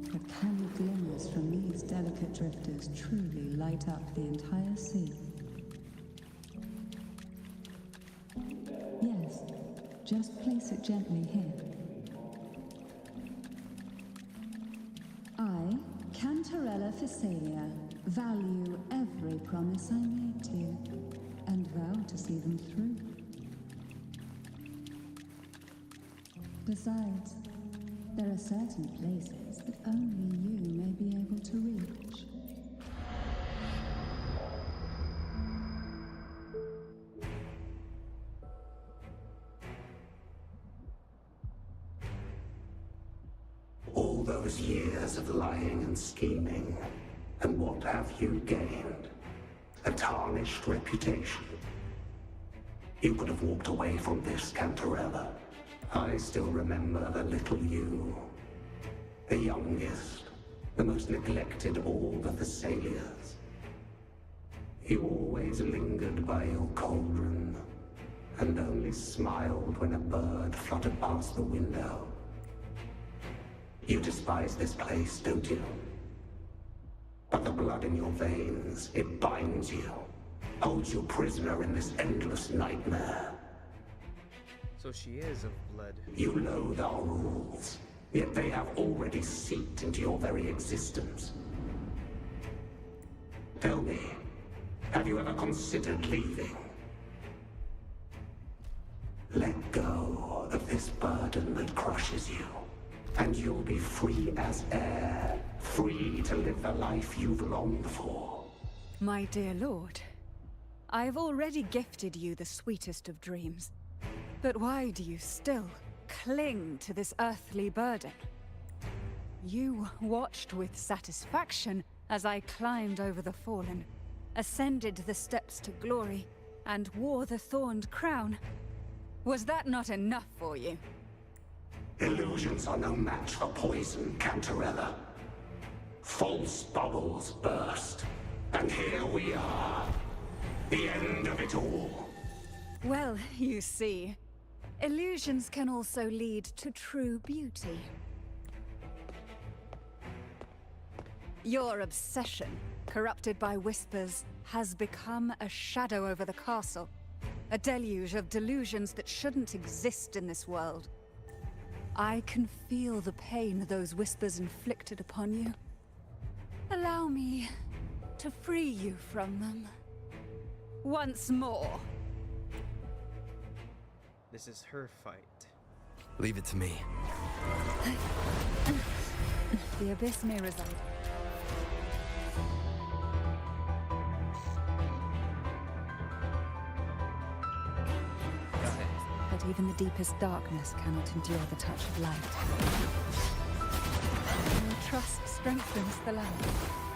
The candle glimmers from these delicate drifters truly light up the entire sea. Yes, just place it gently here. I, Cantarella Physalia, value every promise I made to you, and vow to see them through. Besides, there are certain places that only you may be able to reach. All those those years of lying and scheming, and what have you gained? A tarnished reputation. You could have walked away from this, Cantarella. I still remember the little you. The youngest, the most neglected of all the Thessalias. You always lingered by your cauldron, and only smiled when a bird fluttered past the window. You despise this place, don't you? But the blood in your veins, it binds you. Holds you prisoner in this endless nightmare. So she is of blood. You loathe our rules, yet they have already seeped into your very existence. Tell me, have you ever considered leaving? Let go of this burden that crushes you, and you'll be free as air, free to live the life you've longed for. My dear lord, I've already gifted you the sweetest of dreams. But why do you still cling to this earthly burden? You watched with satisfaction as I climbed over the fallen, ascended the steps to glory, and wore the thorned crown. Was that not enough for you? Illusions are no match for poison, Cantarella. False bubbles burst, and here we are. The end of it all. Well, you see, illusions can also lead to true beauty. Your obsession, corrupted by whispers, has become a shadow over the castle. A deluge of delusions that shouldn't exist in this world. I can feel the pain those whispers inflicted upon you. Allow me to free you from them. Once more. This is her fight. Leave it to me. The abyss may reside. But even the deepest darkness cannot endure the touch of light. Your trust strengthens the lamp.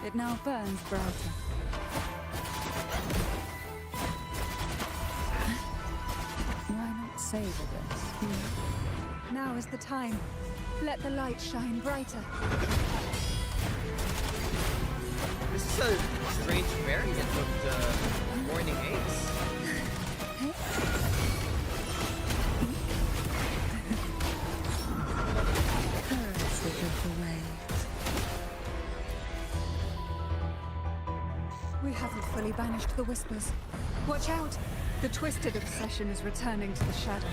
It now burns brighter. Why not savor this? Now is the time. Let the light shine brighter. This is a strange variant of the Morning Ace. We haven't fully banished the whispers. Watch out! The twisted obsession is returning to the shadow.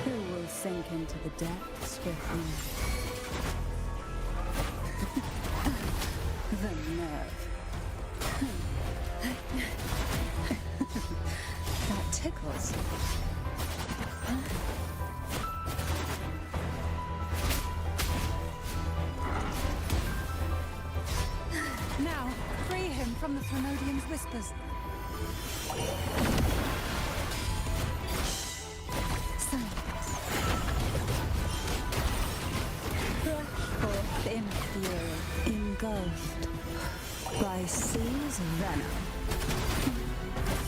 Who will sink into the depths with me? The nerve. That tickles. Now, free him from the Thromodian's whispers. Silence. Rush forth in fury, engulfed by seas of venom.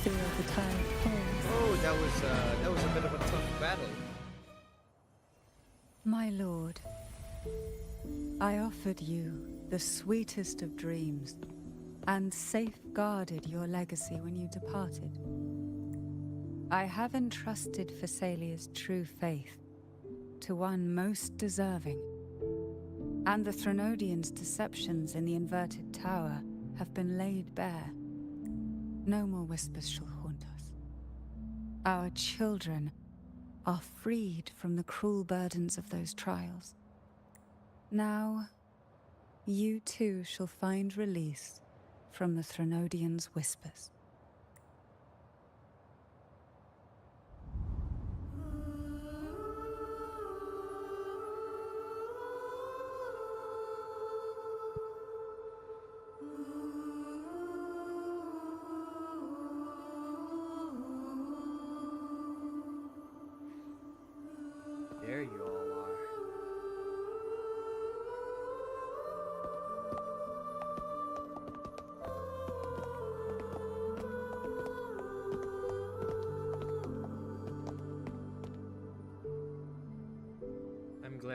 Feel the tide fall. Oh, that was a bit of a tough battle. My lord, I offered you the sweetest of dreams, and safeguarded your legacy when you departed. I have entrusted Thessalia's true faith to one most deserving, and the Thromodian's deceptions in the inverted tower have been laid bare. No more whispers shall haunt us. Our children are freed from the cruel burdens of those trials. Now, you too shall find release from the Thromodian's whispers.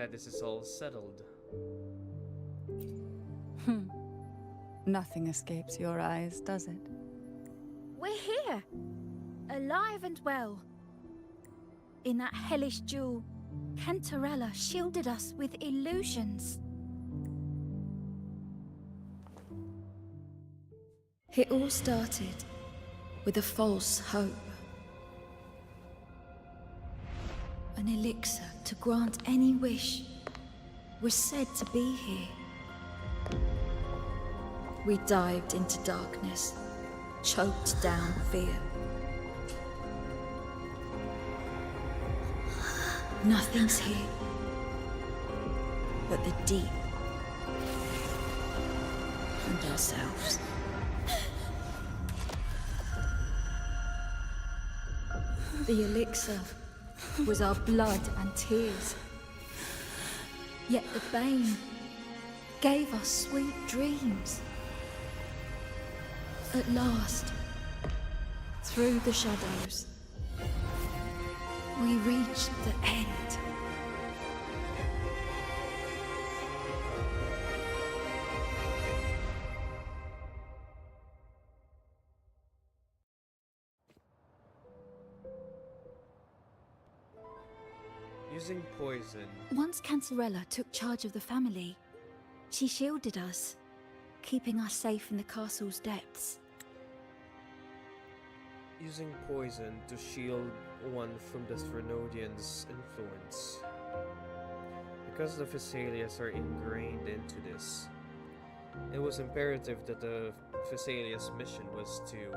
glad this is all settled. Nothing escapes your eyes, does it? We're here, alive and well. In that hellish duel, Cantarella shielded us with illusions. It all started with a false hope. An elixir to grant any wish was said to be here. We dived into darkness, choked down fear. Nothing's here but the deep and ourselves. The elixir was our blood and tears. Yet the bane gave us sweet dreams. At last, through the shadows, we reached the end. Using poison. Once Cantarella took charge of the family, she shielded us, keeping us safe in the castle's depths. Using poison to shield one from the Threnodians' influence. Because the Thessalias are ingrained into this, it was imperative that the Thessalias' mission was to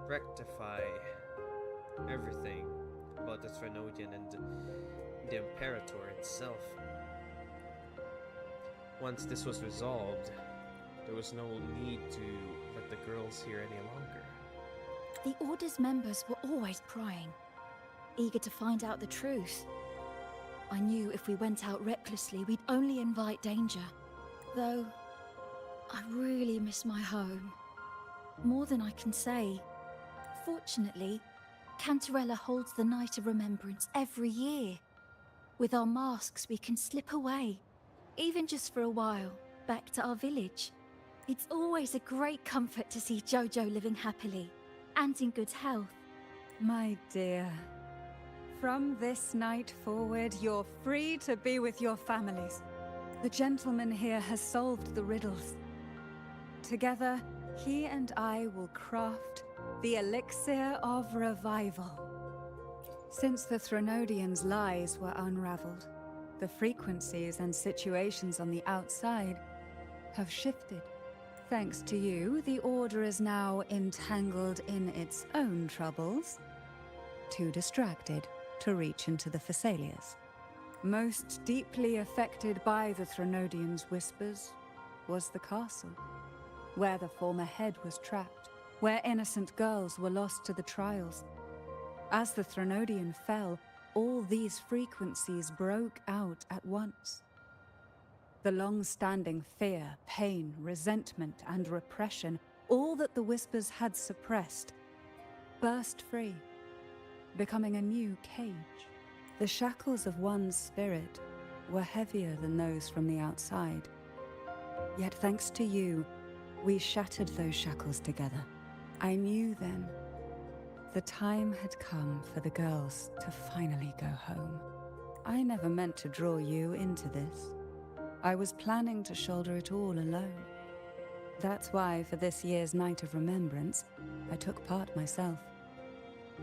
rectify everything about the Threnodian and the Imperator itself. Once this was resolved, there was no need to let the girls here any longer. The Order's members were always prying, eager to find out the truth. I knew if we went out recklessly, we'd only invite danger. Though, I really miss my home. More than I can say. Fortunately, Cantarella holds the Night of Remembrance every year. With our masks, we can slip away, even just for a while, back to our village. It's always a great comfort to see Jojo living happily and in good health. My dear, from this night forward, you're free to be with your families. The gentleman here has solved the riddles. Together, he and I will craft the elixir of revival. Since the Threnodians' lies were unraveled, the frequencies and situations on the outside have shifted. Thanks to you, the Order is now entangled in its own troubles, too distracted to reach into the Thessalias. Most deeply affected by the Threnodians' whispers was the castle, where the former head was trapped, where innocent girls were lost to the trials. As the Threnodian fell, all these frequencies broke out at once. The long-standing fear, pain, resentment, and repression, all that the whispers had suppressed, burst free, becoming a new cage. The shackles of one's spirit were heavier than those from the outside. Yet thanks to you, we shattered those shackles together. I knew then the time had come for the girls to finally go home. I never meant to draw you into this. I was planning to shoulder it all alone. That's why for this year's Night of Remembrance, I took part myself.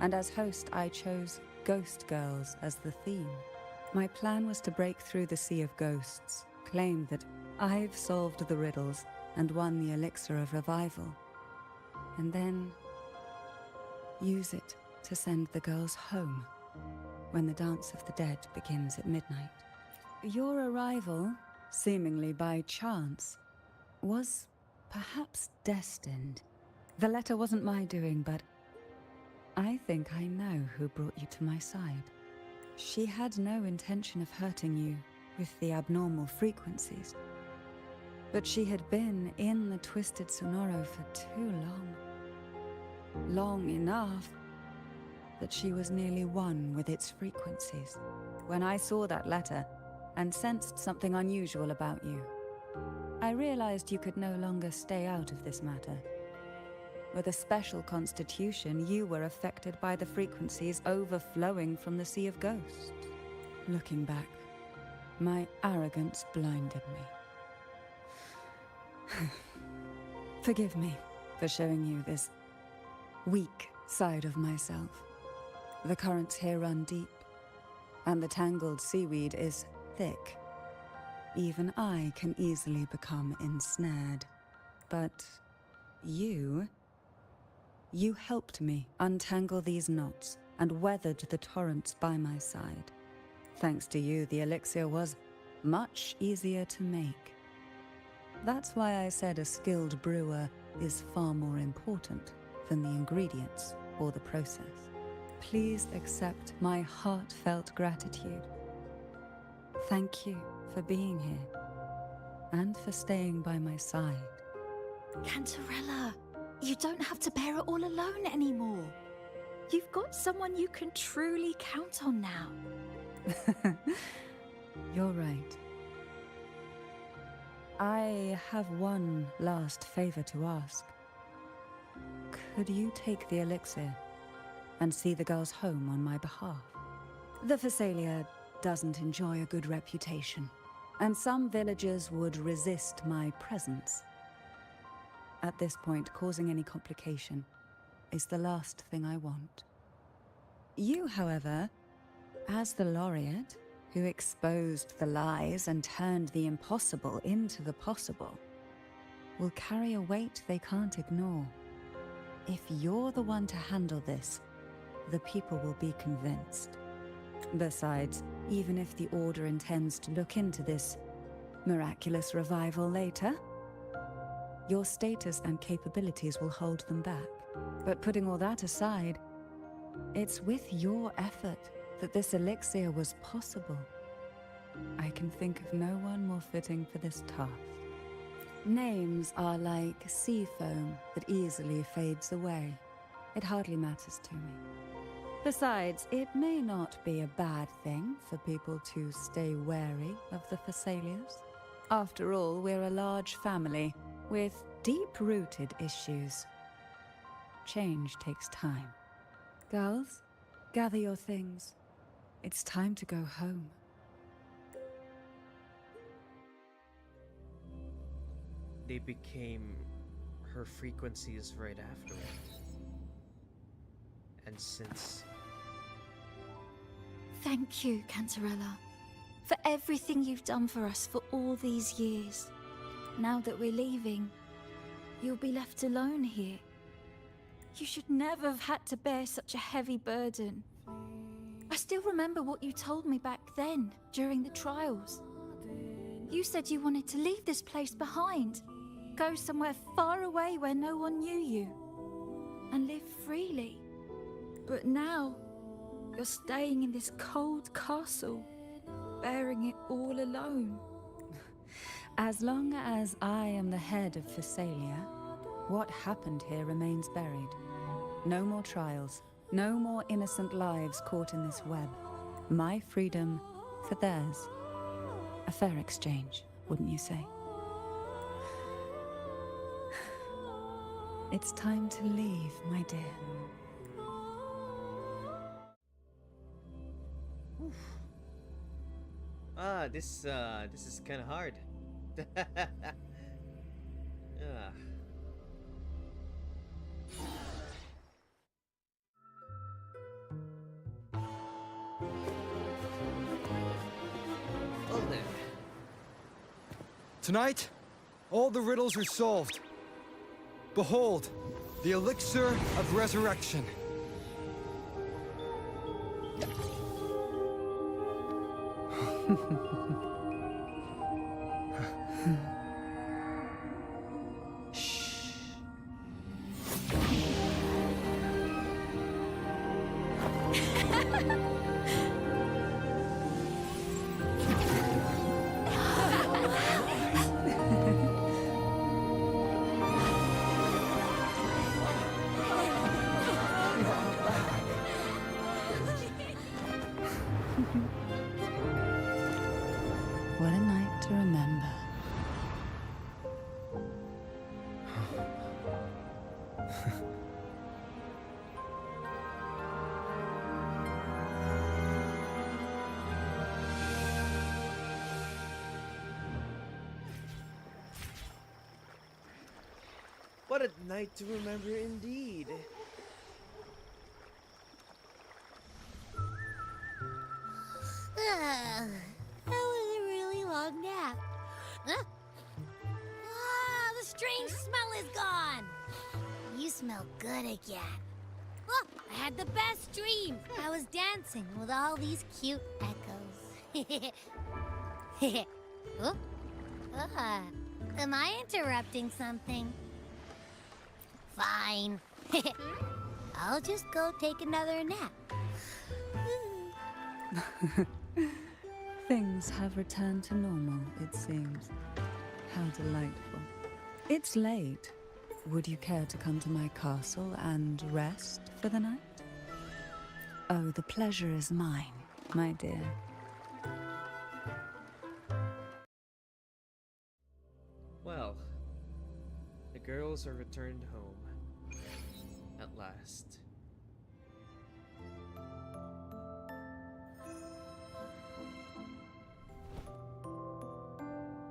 And as host, I chose Ghost Girls as the theme. My plan was to break through the sea of ghosts, claim that I've solved the riddles and won the elixir of revival, and then use it to send the girls home when the Dance of the Dead begins at midnight. Your arrival, seemingly by chance, was perhaps destined. The letter wasn't my doing, but I think I know who brought you to my side. She had no intention of hurting you with the abnormal frequencies, but she had been in the Twisted Sonoro for too long. Long enough that she was nearly one with its frequencies. when I saw that letter and sensed something unusual about you. I realized you could no longer stay out of this matter. With a special constitution, you were affected by the frequencies overflowing from the Sea of Ghosts. Looking back, my arrogance blinded me. Forgive me for showing you this weak side of myself. The currents here run deep, and the tangled seaweed is thick. Even I can easily become ensnared. But you helped me untangle these knots and weathered the torrents by my side. Thanks to you, the elixir was much easier to make. That's why I said a skilled brewer is far more important than the ingredients or the process. Please accept my heartfelt gratitude. Thank you for being here and for staying by my side. Cantarella, you don't have to bear it all alone anymore. You've got someone you can truly count on now. You're right. I have one last favor to ask. Could you take the elixir and see the girls home on my behalf? The Phasalia doesn't enjoy a good reputation, and some villagers would resist my presence. At this point, causing any complication is the last thing I want. You, however, as the laureate who exposed the lies and turned the impossible into the possible, will carry a weight they can't ignore. If you're the one to handle this, the people will be convinced. Besides, even if the Order intends to look into this miraculous revival later, your status and capabilities will hold them back. But putting all that aside, it's with your effort that this elixir was possible. I can think of no one more fitting for this task. Names are like sea foam that easily fades away. It hardly matters to me. Besides, it may not be a bad thing for people to stay wary of the Phasalias. After all, we're a large family with deep-rooted issues. Change takes time. Girls, gather your things. It's time to go home. They became her frequencies right afterwards. And since... Thank you, Cantarella, for everything you've done for us for all these years. Now that we're leaving, you'll be left alone here. You should never have had to bear such a heavy burden. I still remember what you told me back then, during the trials. You said you wanted to leave this place behind, go somewhere far away where no one knew you, and live freely. But now, you're staying in this cold castle, bearing it all alone. As long as I am the head of Phasalia, what happened here remains buried. No more trials, no more innocent lives caught in this web. My freedom for theirs. A fair exchange, wouldn't you say? It's time to leave, my dear. This is kind of hard. Well then. Tonight, all the riddles are solved. Behold, the elixir of resurrection. What a night to remember indeed. That was a really long nap. Huh? Ah, the strange smell is gone. You smell good again. Oh, I had the best dream. I was dancing with all these cute echoes. Oh, am I interrupting something? Fine. I'll just go take another nap. Things have returned to normal, it seems. How delightful. It's late. Would you care to come to my castle and rest for the night? Oh, the pleasure is mine, my dear. Well, the girls are returned home. At last.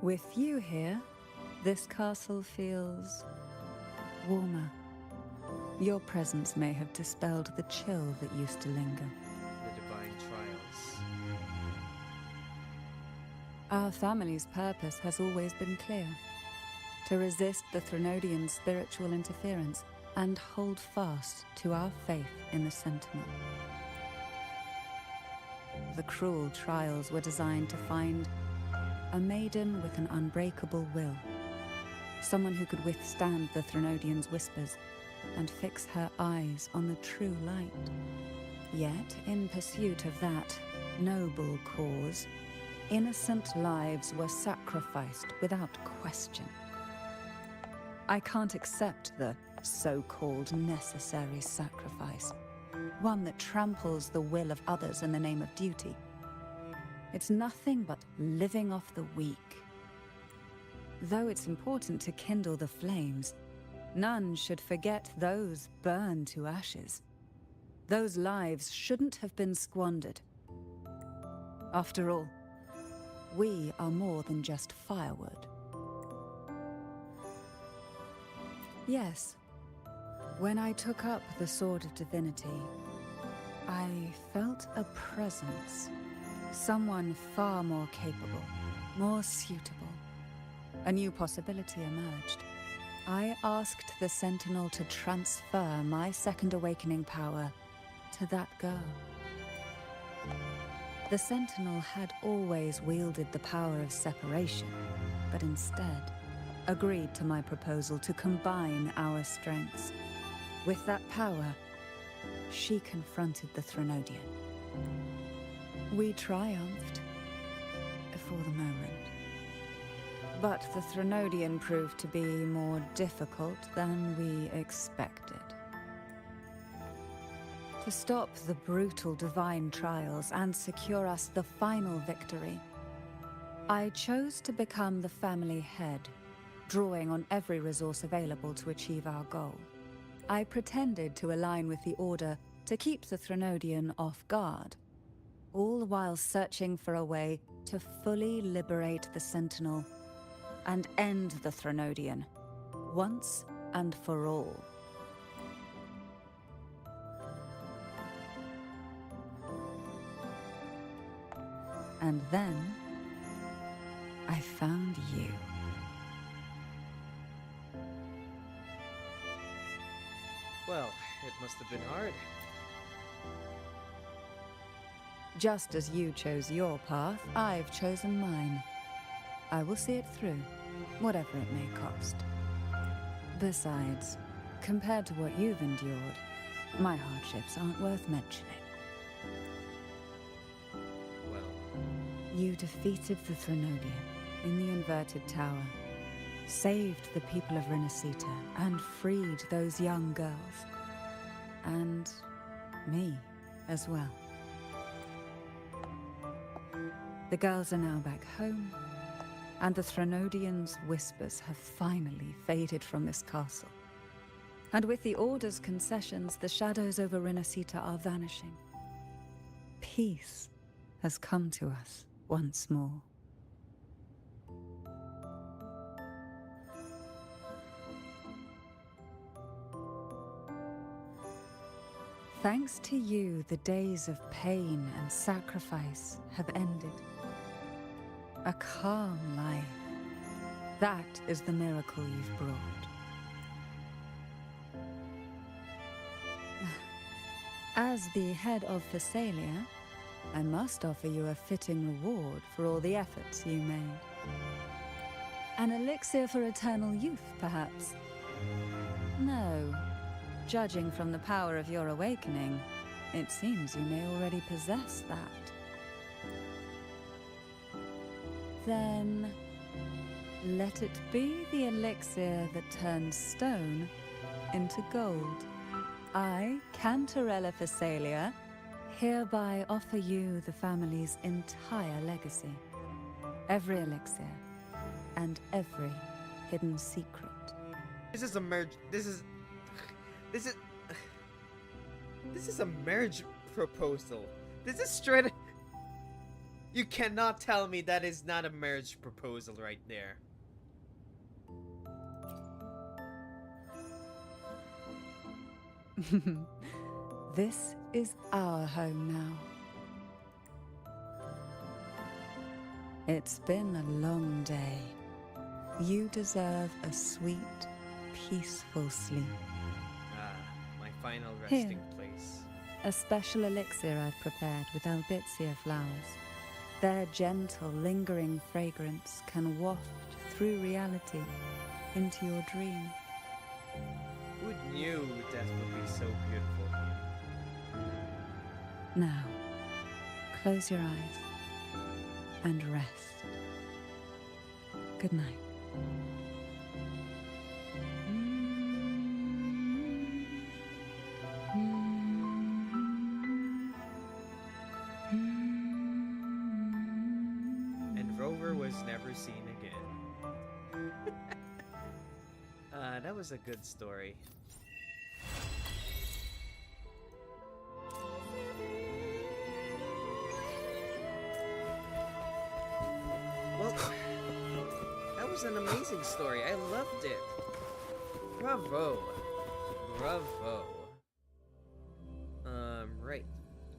With you here, this castle feels warmer. Your presence may have dispelled the chill that used to linger. The divine trials. Our family's purpose has always been clear: to resist the Threnodian spiritual interference and hold fast to our faith in the Sentinel. The cruel trials were designed to find a maiden with an unbreakable will, someone who could withstand the Threnodian's whispers and fix her eyes on the true light. Yet, in pursuit of that noble cause, innocent lives were sacrificed without question. I can't accept the so-called necessary sacrifice, one that tramples the will of others in the name of duty. It's nothing but living off the weak. Though it's important to kindle the flames, none should forget those burned to ashes. Those lives shouldn't have been squandered. After all, we are more than just firewood. Yes, when I took up the Sword of Divinity, I felt a presence. Someone far more capable, more suitable. A new possibility emerged. I asked the Sentinel to transfer my second awakening power to that girl. The Sentinel had always wielded the power of separation, but instead agreed to my proposal to combine our strengths. With that power, she confronted the Threnodian. We triumphed, for the moment. But the Threnodian proved to be more difficult than we expected. To stop the brutal divine trials and secure us the final victory, I chose to become the family head, drawing on every resource available to achieve our goal. I pretended to align with the Order to keep the Threnodian off guard, all while searching for a way to fully liberate the Sentinel and end the Threnodian, once and for all. And then, I found you. Well, it must have been hard. Just as you chose your path, I've chosen mine. I will see it through, whatever it may cost. Besides, compared to what you've endured, my hardships aren't worth mentioning. Well, You defeated the Threnodian in the Inverted Tower, saved the people of Renacita, and freed those young girls. And me as well. The girls are now back home, and the Threnodian's whispers have finally faded from this castle. And with the Order's concessions, the shadows over Rinasita are vanishing. Peace has come to us once more. Thanks to you, the days of pain and sacrifice have ended. A calm life. That is the miracle you've brought. As the head of Phasalia, I must offer you a fitting reward for all the efforts you made. An elixir for eternal youth, perhaps? No. Judging from the power of your awakening, it seems you may already possess that. Then, let it be the elixir that turns stone into gold. I, Cantarella Phasalia, hereby offer you the family's entire legacy. Every elixir, and every hidden secret. This is a merge. This is a marriage proposal. This is straight. You cannot tell me that is not a marriage proposal right there. This is our home now. It's been a long day. You deserve a sweet, peaceful sleep. Ah, my final resting Here. place. A special elixir I've prepared with albizia flowers. Their gentle, lingering fragrance can waft through reality into your dream. Who knew death would be so beautiful? Now, close your eyes and rest. Good night. And Rover was never seen again. That was a good story. Well, that was an amazing story. I loved it. Bravo. Bravo. Right.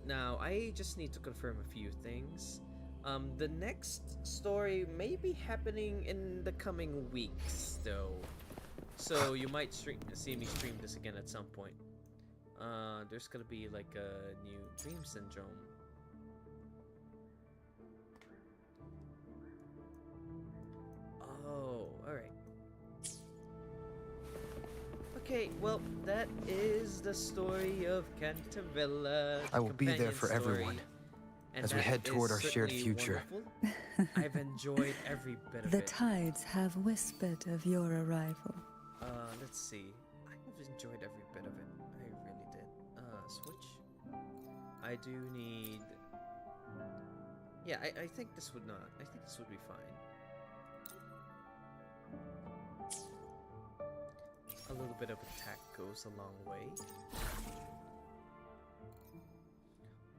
Now, I just need to confirm a few things. The next story may be happening in the coming weeks, though. So you might see me stream this again at some point. There's gonna be like a new Dream Syndrome. Oh, alright. Okay, well, that is the story of Cantarella. I will be there for everyone as we head toward our shared future. I've enjoyed every bit of The it. tides have whispered of your arrival. Let's see. I have enjoyed every bit of it. I really did. Switch. I do need... Yeah, I think this would not. I think this would be fine. A little bit of attack goes a long way.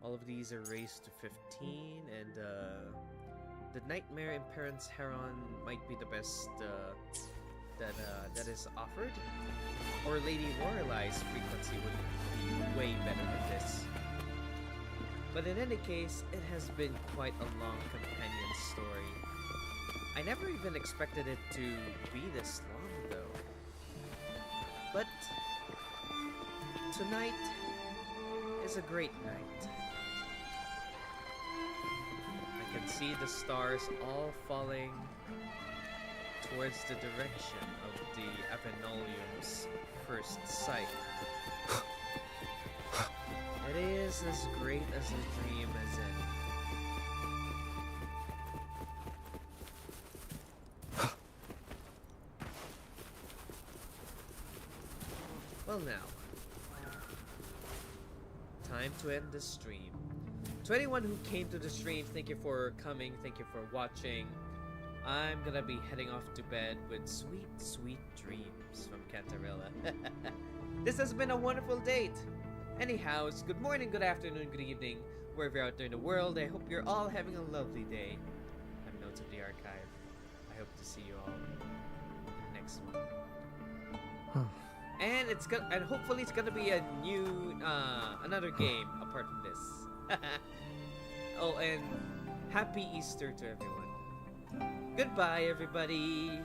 All of these are raised to 15, and the Nightmare in Parents Heron might be the best that is offered. Or Lady Lorelei's frequency would be way better than this. But in any case, it has been quite a long companion story. I never even expected it to be this long, though. But tonight is a great night. I can see the stars all falling towards the direction of the Avenolium's first sight. It is as great as a dream as any. Well now, time to end the stream. To anyone who came to the stream, thank you for coming, thank you for watching. I'm gonna be heading off to bed with sweet, sweet dreams from Cantarella. This has been a wonderful date. Anyhows, good morning, good afternoon, good evening, wherever you're out there in the world. I hope you're all having a lovely day. I'm Notes of the Archive. I hope to see you all in the next one. And hopefully it's gonna be a new another game apart from this. Oh, and happy Easter to everyone. Goodbye, everybody.